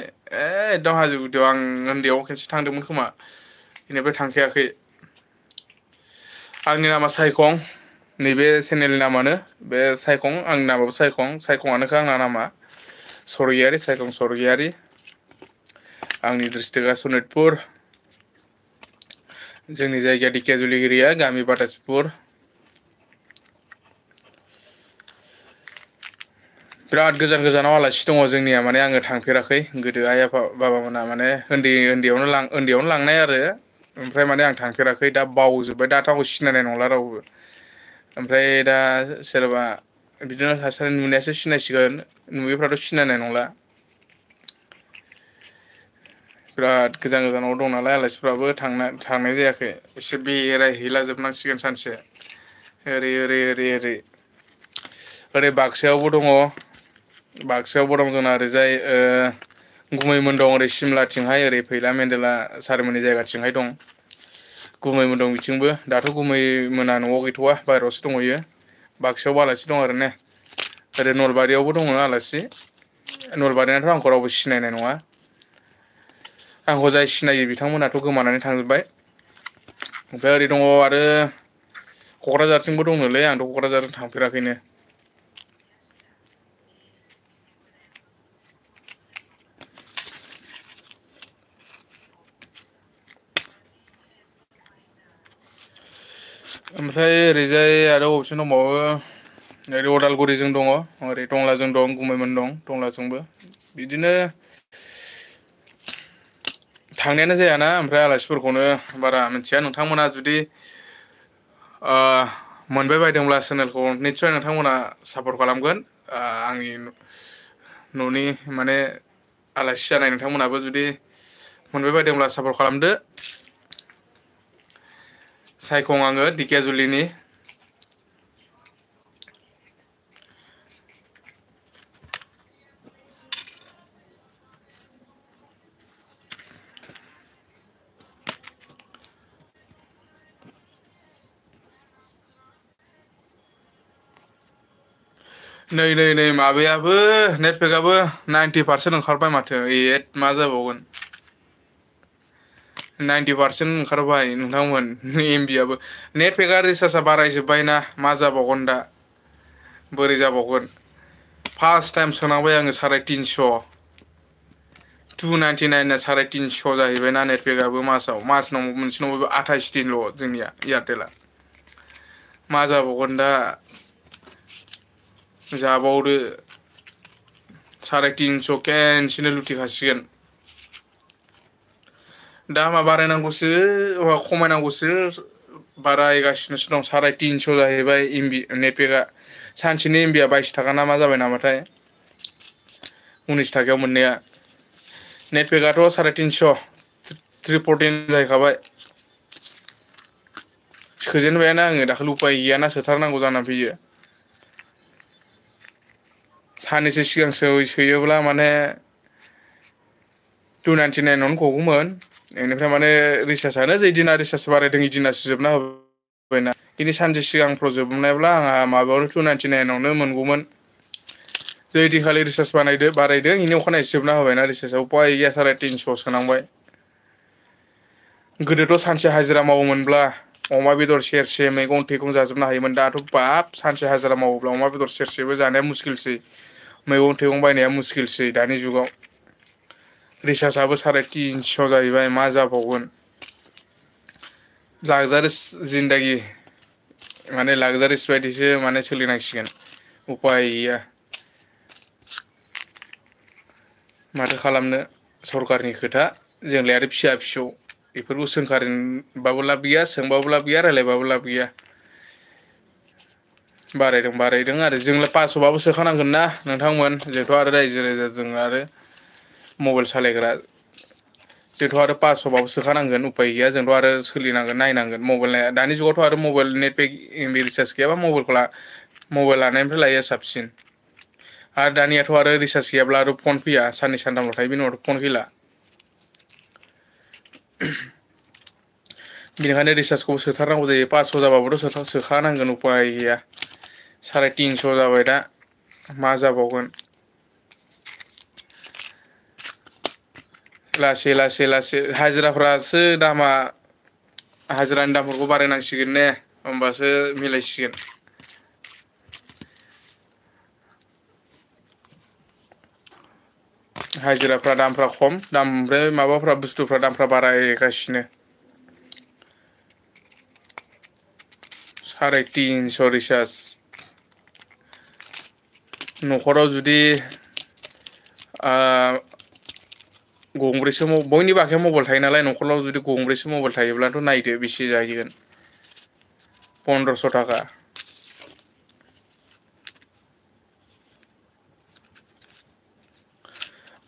S1: एकदम हाजो गुदियाव आं उन्दैयाव खनसे थांदोंमोन खोमा बेनिफ्राय थांखायाखै आंनि नामा सायखं नैबे चेनेलनि नामानो बे सायखं आंनि नामाबो सायखंआनोखा आंना नामा स्वर्गियारि सायखं स्वर्गियारि आंनि डिस्ट्रिक्टआ सनितपुर जोंनि जायगाया दिखियाजुलि एरिया गामि बातासिपुर बिराद गोजान गोजानाव आलासि दङ जोंनिया माने आङो थांफेराखै गोदो आइ आफा बाबामोना माने उन्दैयावनो लांनाय आरो ओमफ्राय माने आं थांफेराखै दा बावजोब्बाय दाथ' आंखौ सिनायनाय नंला रावबो ओमफ्राय दा सोरबा बिदिनो सासे नुनायासो सिनायसिगोन नुयैफ्राथ' सिनायनाय नंला बिराद गोजान गोजानाव दं नालाय आलासिफ्राबो थांनाय जायाखै एसे बेरायहैला जोबनांसिगोन सानसे ओरै बाक्सायावबो दङ जोंना ओरैजाय गुमैमोन दं ओरै सिमलाथिंहाय ओरै फैला मेन्देला सारमोननि जायगाथिंहाय दं गुमैमोन दं बिथिंबो दाथ' गुमै मोना न'आव गैथ'वा बायहेरायावसो दंहैयो बाक्सायावबो आलासि दं आरो ने ओरै नलबारियावबो दङ आलासि नलबारिनाथ' आंखौ रावबो सिनायनाय नङा आंखौ जाय सिनायो बिथांमोनाथ' गोमानानै थांजोब्बाय ओमफ्राय ओरै दङ आरो क'क्राझारथिंबो दंनोलै आंथ' क'क्राझारजों थांफेराखैनो ओमफ्राय ओरैजाय आरो अबेथिं दंबावो ओरै अदालगुरिजों दङ ओरै टंलाजों दं गुमैमोन दं टंलाजोंबो बिदिनो थांनायानो जायाना ओमफ्राय आलासिफोरखौनो बारा मिथिया नोंथांमोना जुदि मोनबाय बायदोंब्ला चेनेलखौ निस्सय नोंथांमोना सापर्ट खालामगोन आंनि न'नि माने आलासि जानाय नोंथांमोनाबो जुदि मोनबाय बायदोंब्ला सापर्ट खालामदो सायखं आङो दिकियाजुलिनि नै माबायाबो नेटपेकआबो 90% ओंखारबाय माथो मा जाबावगोन 90% ओंखारबाय नोंथांमोन एमबियाबो नेटपेकआ रिसार्जआ बारायजोब्बायना मा जाबावगोन दा बोरै जाबावगोन फार्स्ट टाइम सोनांबाय आङो 350 299 350 जाहैबायना नेटपेकआबो मासनाव मोनसेनावबो 28 दिनल' जोंनिया एयारटेला मा जाबावगोन दा जाबावदो 350 खेनसेनो लुथिखासिगोन दामा बारायनांगौसो खमायनांगौसो बारायगासिनोसो दं 350 जाहैबाय एमबि नेटपेकआ सानसेनि एमबिया 22 थाखा ना मा जाबाय नामाथाय 19 थाखायाव मोननाया नेटपेकआथ' 350 314 जाहैखाबाय सोजेनबायानो आङो दाखालि उफाय गैयाना सोथारनांगौ जानानै फैयो साननैसो सिगां सोयोब्ला माने 299 गगौमोन बेनिफ्राय माने रिसार्जआनो जै दिना रिसार्ज बारायदों इदिनासो जोबना होबायना बिनि सानसे सिगांफ्राव जोबनायब्ला आंहा माबायावनो 299आवनो मोनगौमोन जै दिनखालि रिसार्ज बारायदों बेनि अखानायै जोबना होबायना रिसार्जआ उफाय गैया 350 सोनांबाय गोदोथ' सानसे हाजिरा मावोमोनब्ला अमा बेदर सेरसे मैगं थाइगं जाजोबनो हायोमोन दाथ' बाब सानसे हाजिरा मावोब्ला अमा बेदर सेरसेबो जानाया मुस्किलसै मैगं थाइगं बायनाया मुस्किलसै दानि जुगाव रिसार्जआबो 350 जाहैबाय मा जाबावगोन लागजारिस जिन्दागि माने लागजारिस बायदिसो माने सोलिनांसिगोन उफाय गैया माथो खालामनो सरखारनि खोथा जोंलाय आरो फिसा फिसौ बेफोरखौ सोंखारिबाबो लाब गैया सोंबाबो लाब गैया रायलायबाबो लाब गैया बारायदों आरो जोंलाय 500बाबो सोखानांगोन ना नोंथांमोन जोंथ' आरो रायजो राजा जों आरो मबाइल सालायग्रा जोंथ' आरो 500बाबो सोखानांगोन उफाय गैया जोंथ' आरो सोलिनांगोन नायनांगोन मबाइल दानि जुगावथ' आरो मबाइल नेटपेक एमबि रिसार्ज गैयाबा मबाइल लानायनिफ्राय लायैआ साबसिन आरो दानियाथ' आरो रिसार्ज गैयाब्ला आरो फन फैया साननै सानथामल' थायो बिनि उनावथ' फन फैला बेनिखायनो रिसार्जखौबो सोथारनांगौ जायो 500 जाबाबोथ' सोखानांगोन उफाय गैया 350 जाबाय दा मा जाबावगोन लासै हाजिरानि दामफोरखौ बारायनांसिगोन ने होमबासो मिलायसिगोन हाजिराफ्रा दामफ्रा खम ओमफ्राय माबाफ्रा बुस्थुफ्रा दामफ्रा बारायगासिनो 350 रिसार्ज न'खराव जुदि गंब्रैसो बयनिबो आखायाव मबाइल थायो नालाय न'खराव जुदि गंब्रैसो मबाइल थायोब्लाथ' नायदो बेसे जाहैगोन 1500 थाखा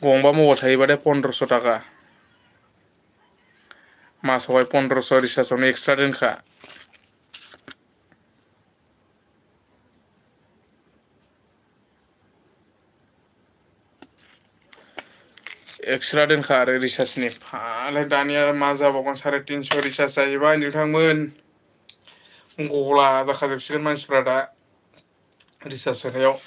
S1: गंबा मबाइल थायोबाथाय 1500 थाखा मासावहाय 1500 रिसार्जआवनो एक्सट्रा दोनखा। एक्सट्रा दोनखा आरो रिसार्जनि फालाय दानिया मा जाबावगोन 350 रिसार्ज जाहैबाय नोंथांमोन। गला जाखाजोबसिगोन मानसिफ्रा दा रिसार्ज सोनायाव।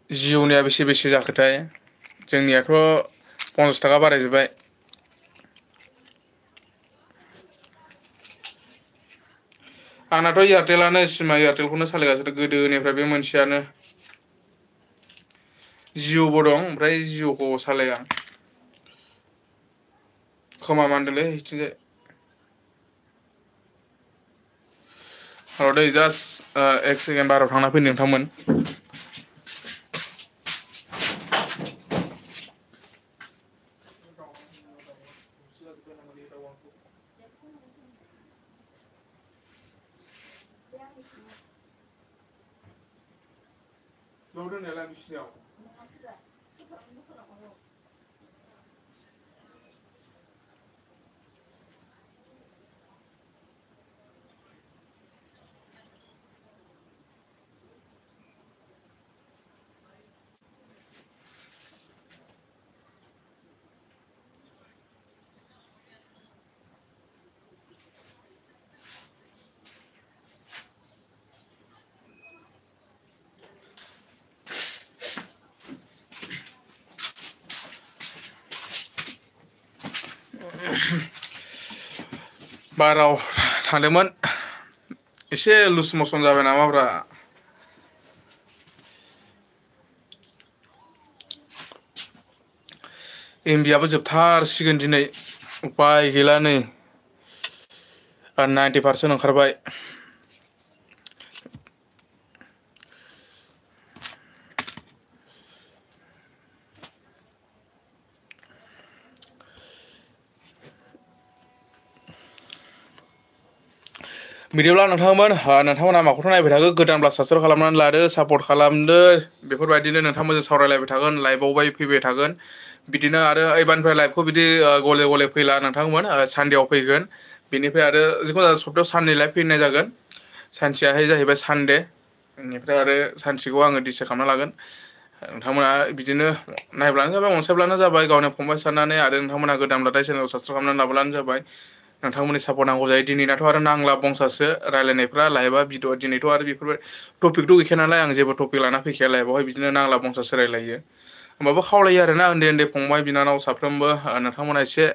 S1: जिअ'निया बेसे जाखोथाय जोंनियाथ' 50 थाखा बारायजोब्बाय। आंनाथ' एयारटेलानो सिमा एयारटेलखौनो सालायगासिनो गोदोनिफ्राय बे मोनसेयानो। जिअ'बो दं ओमफ्राय जिअ'खौ सालाया। खोमा मानदोंलै इथिंजाय। र' दै जास्ट 1 सेकेण्ड बाहेरायाव थांना फैनो नोंथांमोन। बाराव थांदोंमोन एसे लुज मसन जाबाय नामाब्रा। एमबियाबो जोबथारसिगोन दिनै उपाय गैला नै 90% ओंखारबाय। बिदिब्ला नोंथांमोना माखौथ' नायबाय थाखो गोदानब्ला साबसक्राइब खालामनानै लादो सापर्ट खालामदो। बेफोरबायदिनो नोंथांमोनजों सावरायलायबाय थागोन लाइभआवहाय फैबाय थागोन। बिदिनो आरो एबारनिफ्राय लाइभखौ बिदि गले फैला नोंथांमोन सानदेआव फैगोन। बेनिफ्राय आरो जिखुनु सप्तायाव साननै लाइभ फैनाय जागोन। सानसेयाहाय जाहैबाय सानदे बेनिफ्राय आरो सानसेखौ आङो डिसाइद खालामना लागोन। नोंथांमोना बिदिनो नायब्लानो जाबाय अनसायब्लानो जाबाय गावनि फंबाय साननानै आरो नोंथांमोना गोदानब्लाथाय चेनेलखौ साबसक्राइब खालामनानै लाब्लानो जाबाय। नोंथांमोननि सापर्ट नांगौ जायो दिनैनाथ' आरो नांला बंसासो रायलायनायफ्रा लाइभआ भिडिअ दिनैथ' आरो बेफोर टपिकथ' गैखाया नालाय आं जेबो टपिक लाना फैखाया लाइभआवहाय बिदिनो नांला बंसासो रायलायो। होमबाबो खावलायो आरोना उन्दै फंबाय बिनानाव साफ्रोमबो नोंथांमोना एसे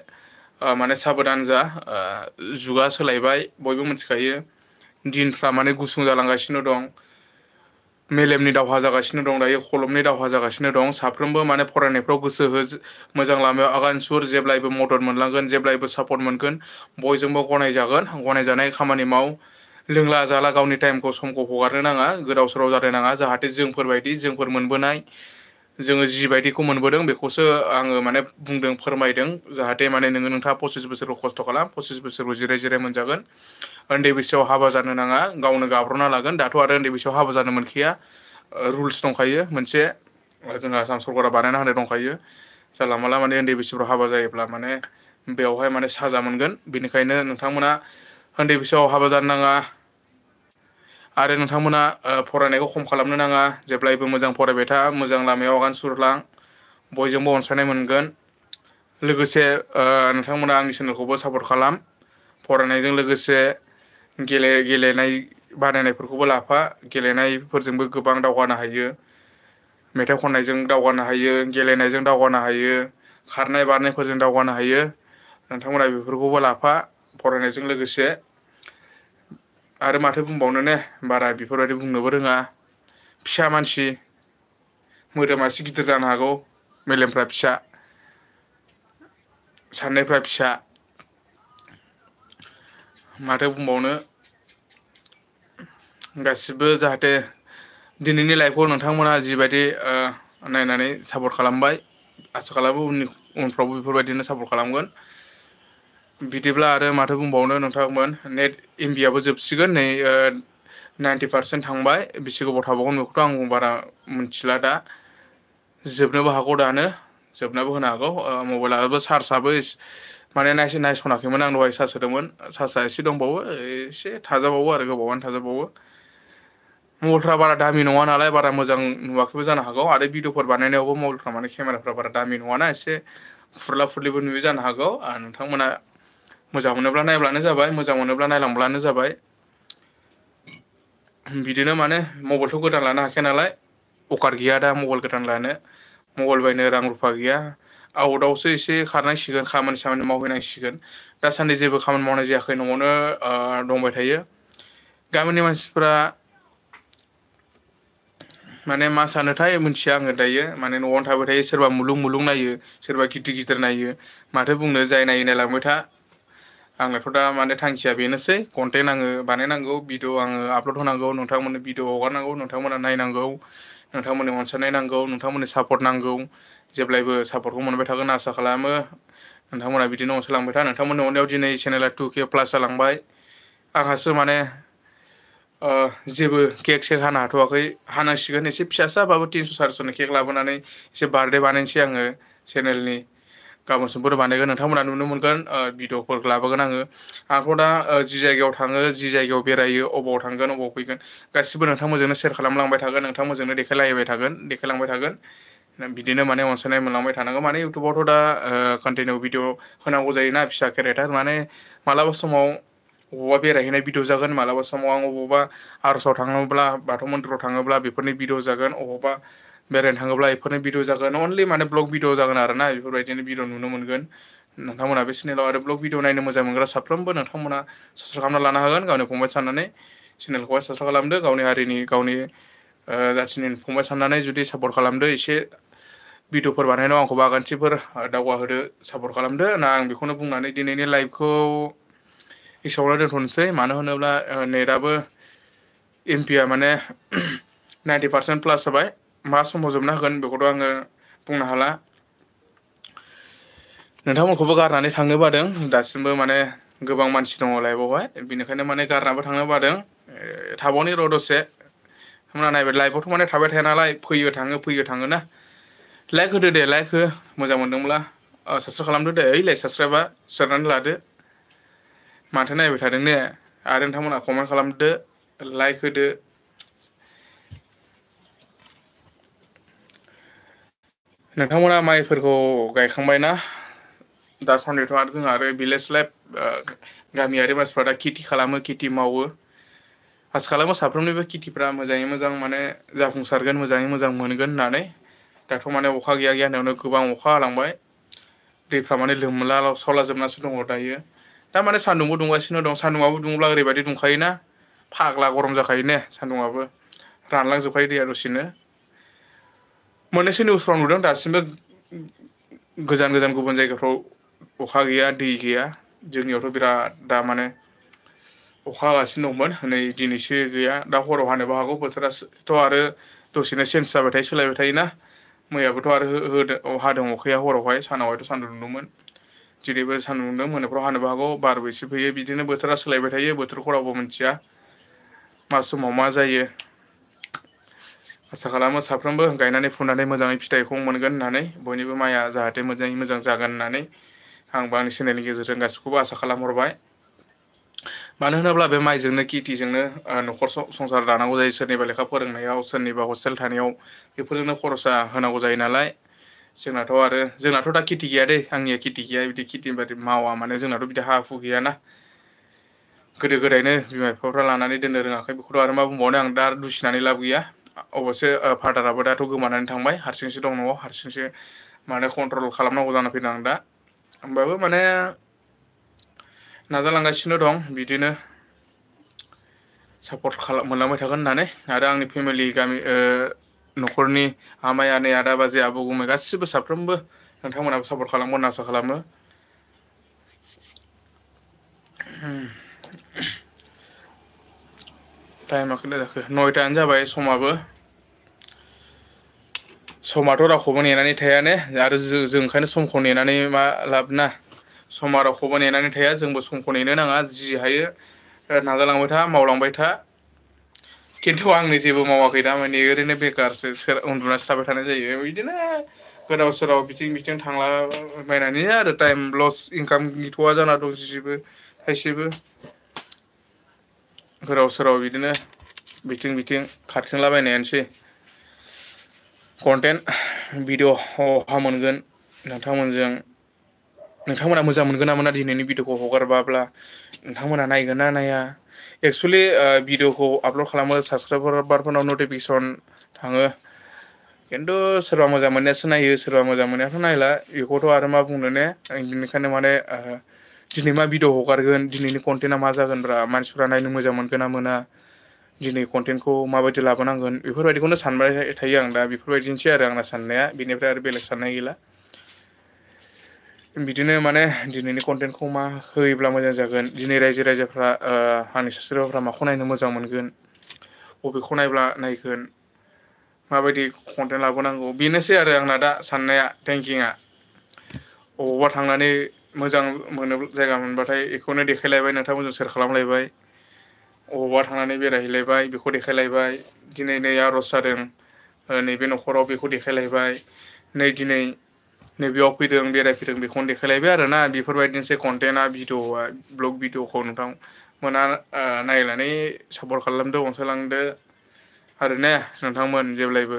S1: माने साबधान जा जुगा सोलायबाय बयबो मिथिखायो। दिनफ्रा माने गुसुं जालांगासिनो दं। मेलेमनि दावहा जागासिनो दं दायो खलमनि दावहा जागासिनो दं साफ्रोमबो माने फरायनायफ्राव गोसो हो मोजां लामायाव आगान सुर जेब्लायबो मदद मोनलांगोन जेब्लायबो सापर्ट मोनगोन बयजोंबो गनायजागोन गनायजानाय खामानि माव। लोंला जाला गावनि टाइमखौ समखौ हगारनो नाङा गोदाव सोराव जानो नाङा जाहाथे जोंफोरबायदि जोंफोर मोनबोनाय जोङो जिबायदिखौ मोनबोदों बेखौसो आङो माने बुंदों फोरमायदों जाहाथे माने नोंथाङा 25 बोसोरखौ खस्थ' खालाम 25 बोसोरखौ जिराय मोनजागोन। उन्दै बैसोआव हाबा जानो नाङा गावनो गाब्र'ना लागोन दाथ' आरो उन्दै बैसोआव हाबा जानो मोनखाया। रुल्स दंखायो मोनसे जोंहा आसाम सरकारा बानायना होनाय दंखायो। जानला मानला माने उन्दै बैसोफ्राव हाबा जायोब्ला माने बेवहाय माने साजा मोनगोन बेनिखायनो नोंथांमोना उन्दै बैसोआव हाबा जानो नाङा। आरो नोंथांमोना फरायनायखौ खम खालामनो नाङा जेब्लायबो मोजां फरायबाय था मोजां लामायाव आगान सुरलां बयजोंबो अनसायनाय मोनगोन। लोगोसे नोंथांमोना आंनि चेनेलखौबो सापर्ट खालाम फरायनायजों लोगोसे गेलेनाय बादायनायफोरखौबो लाफा गेलेनायफोरजोंबो गोबां दावगानो हायो। मेथाइ खननायजों दावगानो हायो गेलेनायजों दावगानो हायो। खारनाय बारनायफोरजों दावगानो हायो नोंथांमोना बेफोरखौबो लाफा फरायनायजों लोगोसे आरो माथो बुंबावनो ने बारा बेफोरबायदि बुंनोबो रोङा। फिसा मानसि मोदोमा एसे गिदिर जानो हागौ मेलेमफ्रा फिसा साननायफ्रा फिसा माथो बुंबावनो गासिबो जाहाथे दिनैनि लाइफखौ नोंथांमोना जिबायदि नायनानै सापर्ट खालामबाय आसा खालामो उनफ्रावबो बेफोरबायदिनो सापर्ट खालामगोन। बिदिब्ला आरो माथो बुंबावनो नोंथांमोन नेट एमबियाबो जोबसिगोन नै 90% थांबाय बेसे गोबाव थाबावगोन बेखौथ' आं बारा मिथिला दा जोबनोबो हागौ दानो जोबनोबो होनो हागौ मबाइलाबो चार्जआबो माने नायस'नाखैमोन आं दहाय चार्ज होदोंमोन चार्जआ एसे दंबावो एसे थाजाबावो आरो गोबावानो थाजाबावो मबाइलफ्रा बारा दामि नङा नालाय बारा मोजां नुवाखैबो जानो हागौ आरो भिडिअफोर बानायनायावबो मबाइलफ्रा माने केमेराफ्रा बारा दामि नङाना एसे फुरला फुरलिबो नुयो जानो हागौ नोंथांमोना मोजां मोनोब्ला नायब्लानो जाबाय मोजां मोनोब्ला नायलांब्लानो जाबाय बिदिनो माने मबाइलथ' गोदान लानो हाखाया नालाय अकार गैया दा मबाइल गोदान लानो मबाइल बायनो रां रुफा गैया आउटआवसो एसे खारनांसिगोन खामानि सामानि मावहैनांसिगोन दासान्दि जेबो खामानि मावनाय जायाखै न'आवनो दंबाय थायो गामिनि मानसिफ्रा माने मा सानोथाय मिथिया आङो दायो माने न'आवनो थाबाय थायो सोरबा मुलुग मुलुग नायो सोरबा गिदिर गिदिर नायो माथो बुंनो जाय नायै नायलांबाय था आंनाथ' दा माने थांखिया बेनोसै कन्टेन्ट आङो बानायनांगौ भिडिअ आङो आपलड होनांगौ नोंथांमोननो भिडिअ हगारनांगौ नोंथांमोना नायनांगौ नोंथांमोननि अनसायनाय नांगौ नोंथांमोननि सापर्ट नांगौ जेब्लायबो सापर्टखौ मोनबाय थागोन आसा खालामो नोंथांमोना बिदिनो अनसायलांबाय था नोंथांमोननि अननायाव दिनै चेनेला 2K प्लास जालांबाय आंहासो माने जेबो केक सेक हानो हाथ'वाखै हानांसिगोन एसे फिसासो हाबाबो 300-400नि केक लाबोनानै एसे बार्थडे बानायनोसै आङो चेनेलनि गाबोन समफोर बानायगोन नोंथांमोना नुनो मोनगोन भिडिअफोर लाबोगोन आंथ' दा जि जायगायाव थाङो जि जायगायाव बेरायो अबाव थांगोन अबाव फैगोन गासिबो नोंथांमोनजोंनो सेयार खालामलांबाय थागोन नोंथांमोनजोंनो देखायलांबाय थागोन बिदिनो माने अनसायनाय मोनलांबाय थानांगौ माने इउटुबावथ' दा कन्टिनिउ भिडिअ होनांगौ जायोना फिसा केरेक्टार माने मालाबा समाव बबावबा बेरायहैनाय भिडिअ जागोन मालाबा समाव आं अबावबा आर'जाव थाङोब्ला बाथौ मन्दिराव थाङोब्ला बेफोरनि भिडिअ जागोन अबावबा बेरायनो थाङोब्ला बेफोरनि भिडिअ जागोन अनलि माने ब्लग भिडिअ जागोन आरो ना बेफोरबायदिनो भिडिअ नुनो मोनगोन नोंथांमोना बे चेनेलाव आरो ब्लग भिडिअ नायनो मोजां मोनग्रा साफ्रोमबो नोंथांमोना साबसक्राइब खालामना लानो हागोन गावनि फंबाय साननानै चेनेलखौहाय साबसक्राइब खालामदो गावनि हारिनि गावनि जाथिनि फंबाय साननानै जुदि सापर्ट खालामदो एसे भिडिअफोर बानायनायाव आंखौबो आगानथिफोर दावगाहोदो सापर्ट खालामदो ना आं बेखौनो बुंनानै दिनैनि लाइभखौ एसेआवनो दोनथ'नोसै मानो होनोब्ला नेटआबो एमपिआ माने 90% प्लास जाबाय मा समाव जोबना होगोन बेखौथ' आङो बुंनो हाला नोंथांमोनखौबो गारनानै थांनो बादों दासिमबो माने गोबां मानसि दङ लाइभआवहाय बेनिखायनो माने गारनाबो थांनो बादों थाबावनि र' दसे नोंथांमोना नायबाय लाइभआवथ' माने थाबाय थाया नालाय फैयो थाङो ना लाइक होदो दे लाइक हो मोजां मोनदोंब्ला साबसक्राइब खालामदो दे ओइलाय साबसक्राइबा सेरनानै लादो माथो नायबाय थादों ने आरो नोंथांमोनहा कमेन्ट खालामदो लाइक होदो नोंथांमोना माइफोरखौ गायखांबायना दासान्दिथ' आरो जोंहा आरो भिलेज लाइफ गामियारि मानसिफ्रा दा खेथि खालामो खेथि मावो आसा खालामो साफ्रोमनिबो खेथिफ्रा मोजाङै मोजां माने जाफुंसारगोन मोजाङै मोजां मोनगोन होननानै दाथ' माने अखा गैया होननायावनो गोबां अखा हालांबाय दैफ्रा माने लोमला सावला जोबनासो दङ दायो दा माने सान्दुंबो दुंगासिनो दं सान्दुंआबो दुङोब्ला ओरैबायदि दुंखायोना फाग्ला गरम जाखायो ने सान्दुंआबो रानलांजोबखायो दैया दसेनो मोननैसो निउसफ्राव नुदों दासिमबो गोजान गोजान गुबुन जायगाफ्राव अखा गैया दै गैया जोंनियावथ' बिराद दा माने अखा हागासिनो दंमोन नै दिनैसो गैया दा हराव हानोबो हागौ बोथोराथ' आरो दसेनो चेन्ज जाबाय थायो सोलायबाय थायोना मैयाबोथ' आरो हादों अखाया हरावहाय सानावहायथ' सान्दुं दुंदोंमोन दिनैबो सान्दुं दुंदों मोनाफ्राव हानोबो हागौ बारबो एसे फैयो बिदिनो बोथोरा सोलायबाय थायो बोथोरखौ रावबो मिथिया मा समाव मा जायो आसा खालामो साफ्रोमबो गायनानै फुनानै मोजाङै फिथाइखौ मोनगोन होननानै बयनिबो माइया जाहाथे मोजाङै मोजां जागोन होननानै आंबो आंनि चेनेलनि गेजेरजों गासैखौबो आसा खालामहरबाय मानो होनोब्ला बे माइजोंनो खेथिजोंनो न'खर संसार दानांगौ जायो सोरनिबा लेखा फोरोंनायाव सोरनिबा हस्टेल थानायाव बेफोरजोंनो खरसा होनांगौ जायो नालाय जोंनाथ' दा खेथि गैया दै आंनिया खेथि गैया बिदि खेथि बादि मावा माने जोंनाथ' बिदि हा हु गैयाना गोदो गोदायनो बिमा बिफाफ्रा लानानै दोननो रोङाखै बेखौथ' आरो मा बुंबावनो आं दा दुसिनानै लाब गैया अबयसे फादाराबो दाथ' गोमानानै थांबाय हारसिंसो दं न'आव हारसिंसो माने कन्ट्रल खालामनांगौ जाना फैदों आं दा होमबाबो माने नाजालांगासिनो दं बिदिनो सापर्ट मोनलांबाय थागोन होननानै आरो आंनि फेमिलि गामि न'खरनि आमाइ आनै आदा बाजै आबौ गुमै गासिबो साफ्रोमबो नोंथांमोनहाबो सापर्ट खालामगोन होनना आसा खालामो टाइमा खैथा जाखो 9टायानो जाबाय समाथ' रावखौबो नेनानै थाया ने आरो जों ओंखायनो समखौ नेनानै मा लाब ना समा रावखौबो नेनानै थाया जोंबो समखौ नेनो नाङा जि हायो नाजालांबाय था मावलांबाय था खिन्थु आंनो जेबो मावाखै दा माने ओरैनो बेखारसो उन्दुनासो थाबाय थानाय जायो बिदिनो गोदाव सोराव बिथिं बिथिं थांलाबायनानै आरो टाइम लस इनकाम गैथ'वा जाना दं जिबो थाइसेबो गोदाव सोराव बिदिनो बिथिं बिथिं खारथिंलाबायनायानोसै कन्टेन्ट भिडिअ मोनगोन नोंथांमोना मोजां मोनगोन ना मोना दिनैनि भिडिअखौ हगारबाब्ला नोंथांमोना नायगोन ना नाया एक्सुवेलि भिडिअखौ आपल'ड खालामो साबसक्राइबारफोरनाव नटिफिकेसन थाङो खिन्थु सोरबा मोजां मोननायासो नायो सोरबा मोजां मोननायाथ' नायला बेखौथ' आरो मा बुंनो ने बेनिखायनो माने दिनै मा भिडिअ हगारगोन दिनैनि कन्टेन्टआ मा जागोनब्रा मानसिफ्रा नायनो मोजां मोनगोन ना मोना दिनै कन्टेन्टखौ माबायदि लाबोनांगोन बेफोरबायदिखौनो सानबाय थायो आं दा बेफोरबायदिनोसै आरो आंना साननाया बेनिफ्राय आरो बेलेग साननाय गैला बिदिनो माने दिनैनि कन्टेन्टखौ मा होयोब्ला मोजां जागोन दिनै रायजो राजाफ्रा आंनि साबस्क्राइबारफ्रा माखौ नायनो मोजां मोनगोन बबेखौ नायब्ला नायगोन माबायदि कन्टेन्ट लाबोनांगौ बेनोसै आरो आंना दा साननाया थिंकिंआ अबावबा थांनानै मोजां मोनो जायगा मोनबाथाय बेखौनो देखायलायबाय नोंथांमोनजों सेयार खालामलायबाय अबावबा थांनानै बेरायहैलायबाय बेखौ देखायलायबाय दिनै नै आर'ज जादों नैबे न'खराव बेखौ देखायलायबाय दिनै नैबेयाव फैदों बेरायफैदों बेखौनो देखायलायबाय आरोना बेफोरबायदिनोसै कन्टेन्टआ भिडिअ'आ ब्लग भिडिअ'खौ नोंथांमोना नायनानै सापर्ट खालामदो अनसायलांदो आरो ने नोंथांमोन जेब्लायबो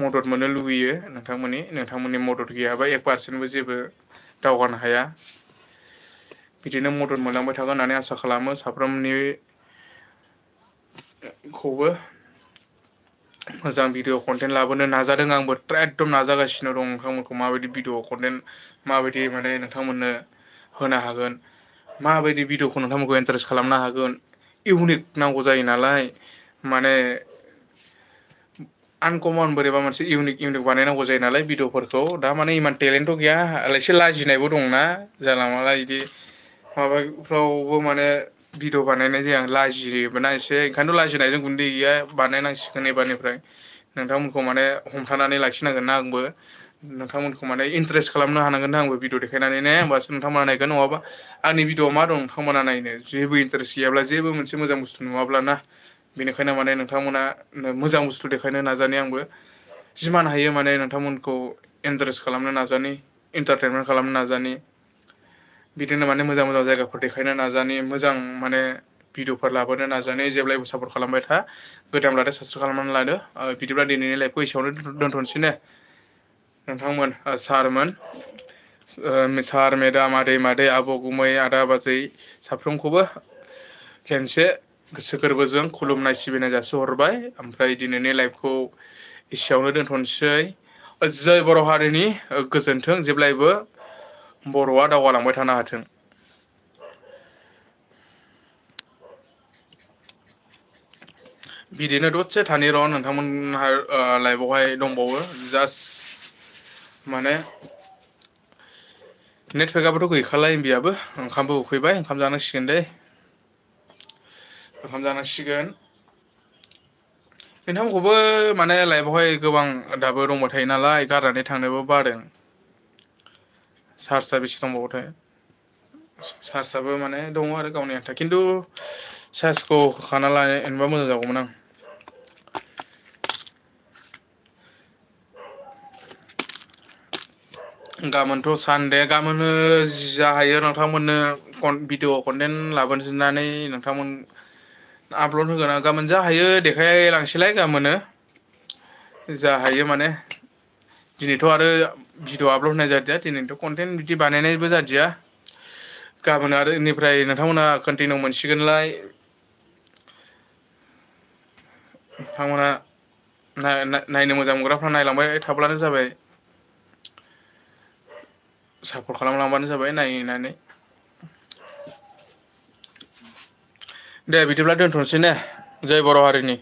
S1: मदद मोननो लुबैयो नोंथांमोननि मदद गैयाबा 1%बो जेबो दावगानो हाया बिदिनो मदद मोनलांबाय थागोन होननानै आसा खालामो साफ्रोमनिखौबो मोजां भिडिअ कन्टेन्ट लाबोनो नाजादों आंबो एकदम नाजागासिनो दं नोंथांमोनखौ माबायदि भिडिअ कन्टेन्ट माबायदि माने नोंथांमोननो होनो हागोन माबायदि भिडिअखौ नोंथांमोनखौ इन्टारेस्ट खालामनो हागोन इउनिक नांगौ जायो नालाय माने आनकमन बोरैबा मोनसे इउनिक बानायनांगौ जायो नालाय भिडिअफोरखौ दा माने इमान टेलेन्टथ' गैया एसे लाजिनायबो दंना जानला मानला बिदि माबाफ्रावबो माने भिडिअ बानायनाय जाया लाजियोबोना एसे ओंखायनोथ' लाजिनायजों गुन्दै गैया बानायनांसिगोन एबारनिफ्राय नोंथांमोनखौ माने हमथानानै लाखिनांगोन ना आंबो नोंथांमोनखौ माने इन्टारेस्ट खालामनो हानांगोन ना आंबो भिडिअ देखायनानै ने होमबासो नोंथांमोना नायगोन नङाबा आंनि भिडिअ मा दं नोंथांमोना नायनो जेबो इन्टारेस्ट गैयाब्ला जेबो मोनसे मोजां बुस्थु नुवाब्लाना बेनिखायनो माने नोंथांमोना मोजां बुस्थु देखायनो नाजानाय आंबो जिमान हायो माने नोंथांमोनखौ इन्टारेस्ट खालामनो नाजानि इन्टारटेनमेन्ट खालामनो नाजानि बिदिनो माने मोजां मोजां जायगाफोर देखायनो नाजानि मोजां माने भिडिअफोर लाबोनो नाजानाय जेब्लायबो सापर्ट खालामबाय था गोदान लादो साबसक्राइब खालामनानै लादो बिदिब्ला दिनैनि लाइफखौ एसेयावनो दोनथ'नोसै ने नोंथांमोन सार मेडाम आदै मादै आबौ गुमै आदा बाजै साफ्रोमखौबो खेनसे गोसो गोरबोजों खुलुमनाय सिबिनाय जासिहरबाय ओमफ्राय दिनैनि लाइफखौ एसेयावनो दोनथ'नोसै जै बर' हारिनि गोजोन्थों जेब्लायबो बर'आ दावगालांबाय थानो हाथों बिदिनो दसे थानि र' नोंथांमोनहा लाइफआवहाय दंबावो जास्ट माने नेटवर्कआबोथ' गैखाला एमबियाबो ओंखामबो उखैबाय ओंखाम जानांसिगोन दै ओंखाम जानांसिगोन नोंथांमोनखौबो माने लाइफआवहाय गोबां दाबो दंबाय थायो नालाय गारनानै थांनोबो बादों चार्जआ बेसे दंबावोथाय चार्जआबो माने दङ आरो गावनि आन्था खिन्थु चार्जखौ होखाना लानोबा मोजां जागौमोन आं गाबोनथ' सानदे गाबोननो जा हायो नोंथांमोननो भिडिअ कन्टेन्ट लाबोजोबनानै नोंथांमोन आपल'ड होगोन गाबोन जा हायो देखायलांसैलाय गाबोननो जा हायो माने दिनैथ' आरो भिडिअ आपल'ड होनाय जादिया दिनैथ' कन्टेन्ट बिदि बानायनायबो जादिया गाबोन आरो बेनिफ्राय नोंथांमोना कन्टिनिउ मोनसिगोनलाय नोंथांमोना नायनो मोजां मोनग्राफ्रा नायलांबाय थाब्लानो जाबाय सापर्ट खालामलांबानो जाबाय नायनानै दे बिदिब्ला दोनथ'नोसै ने जै बर' हारिनि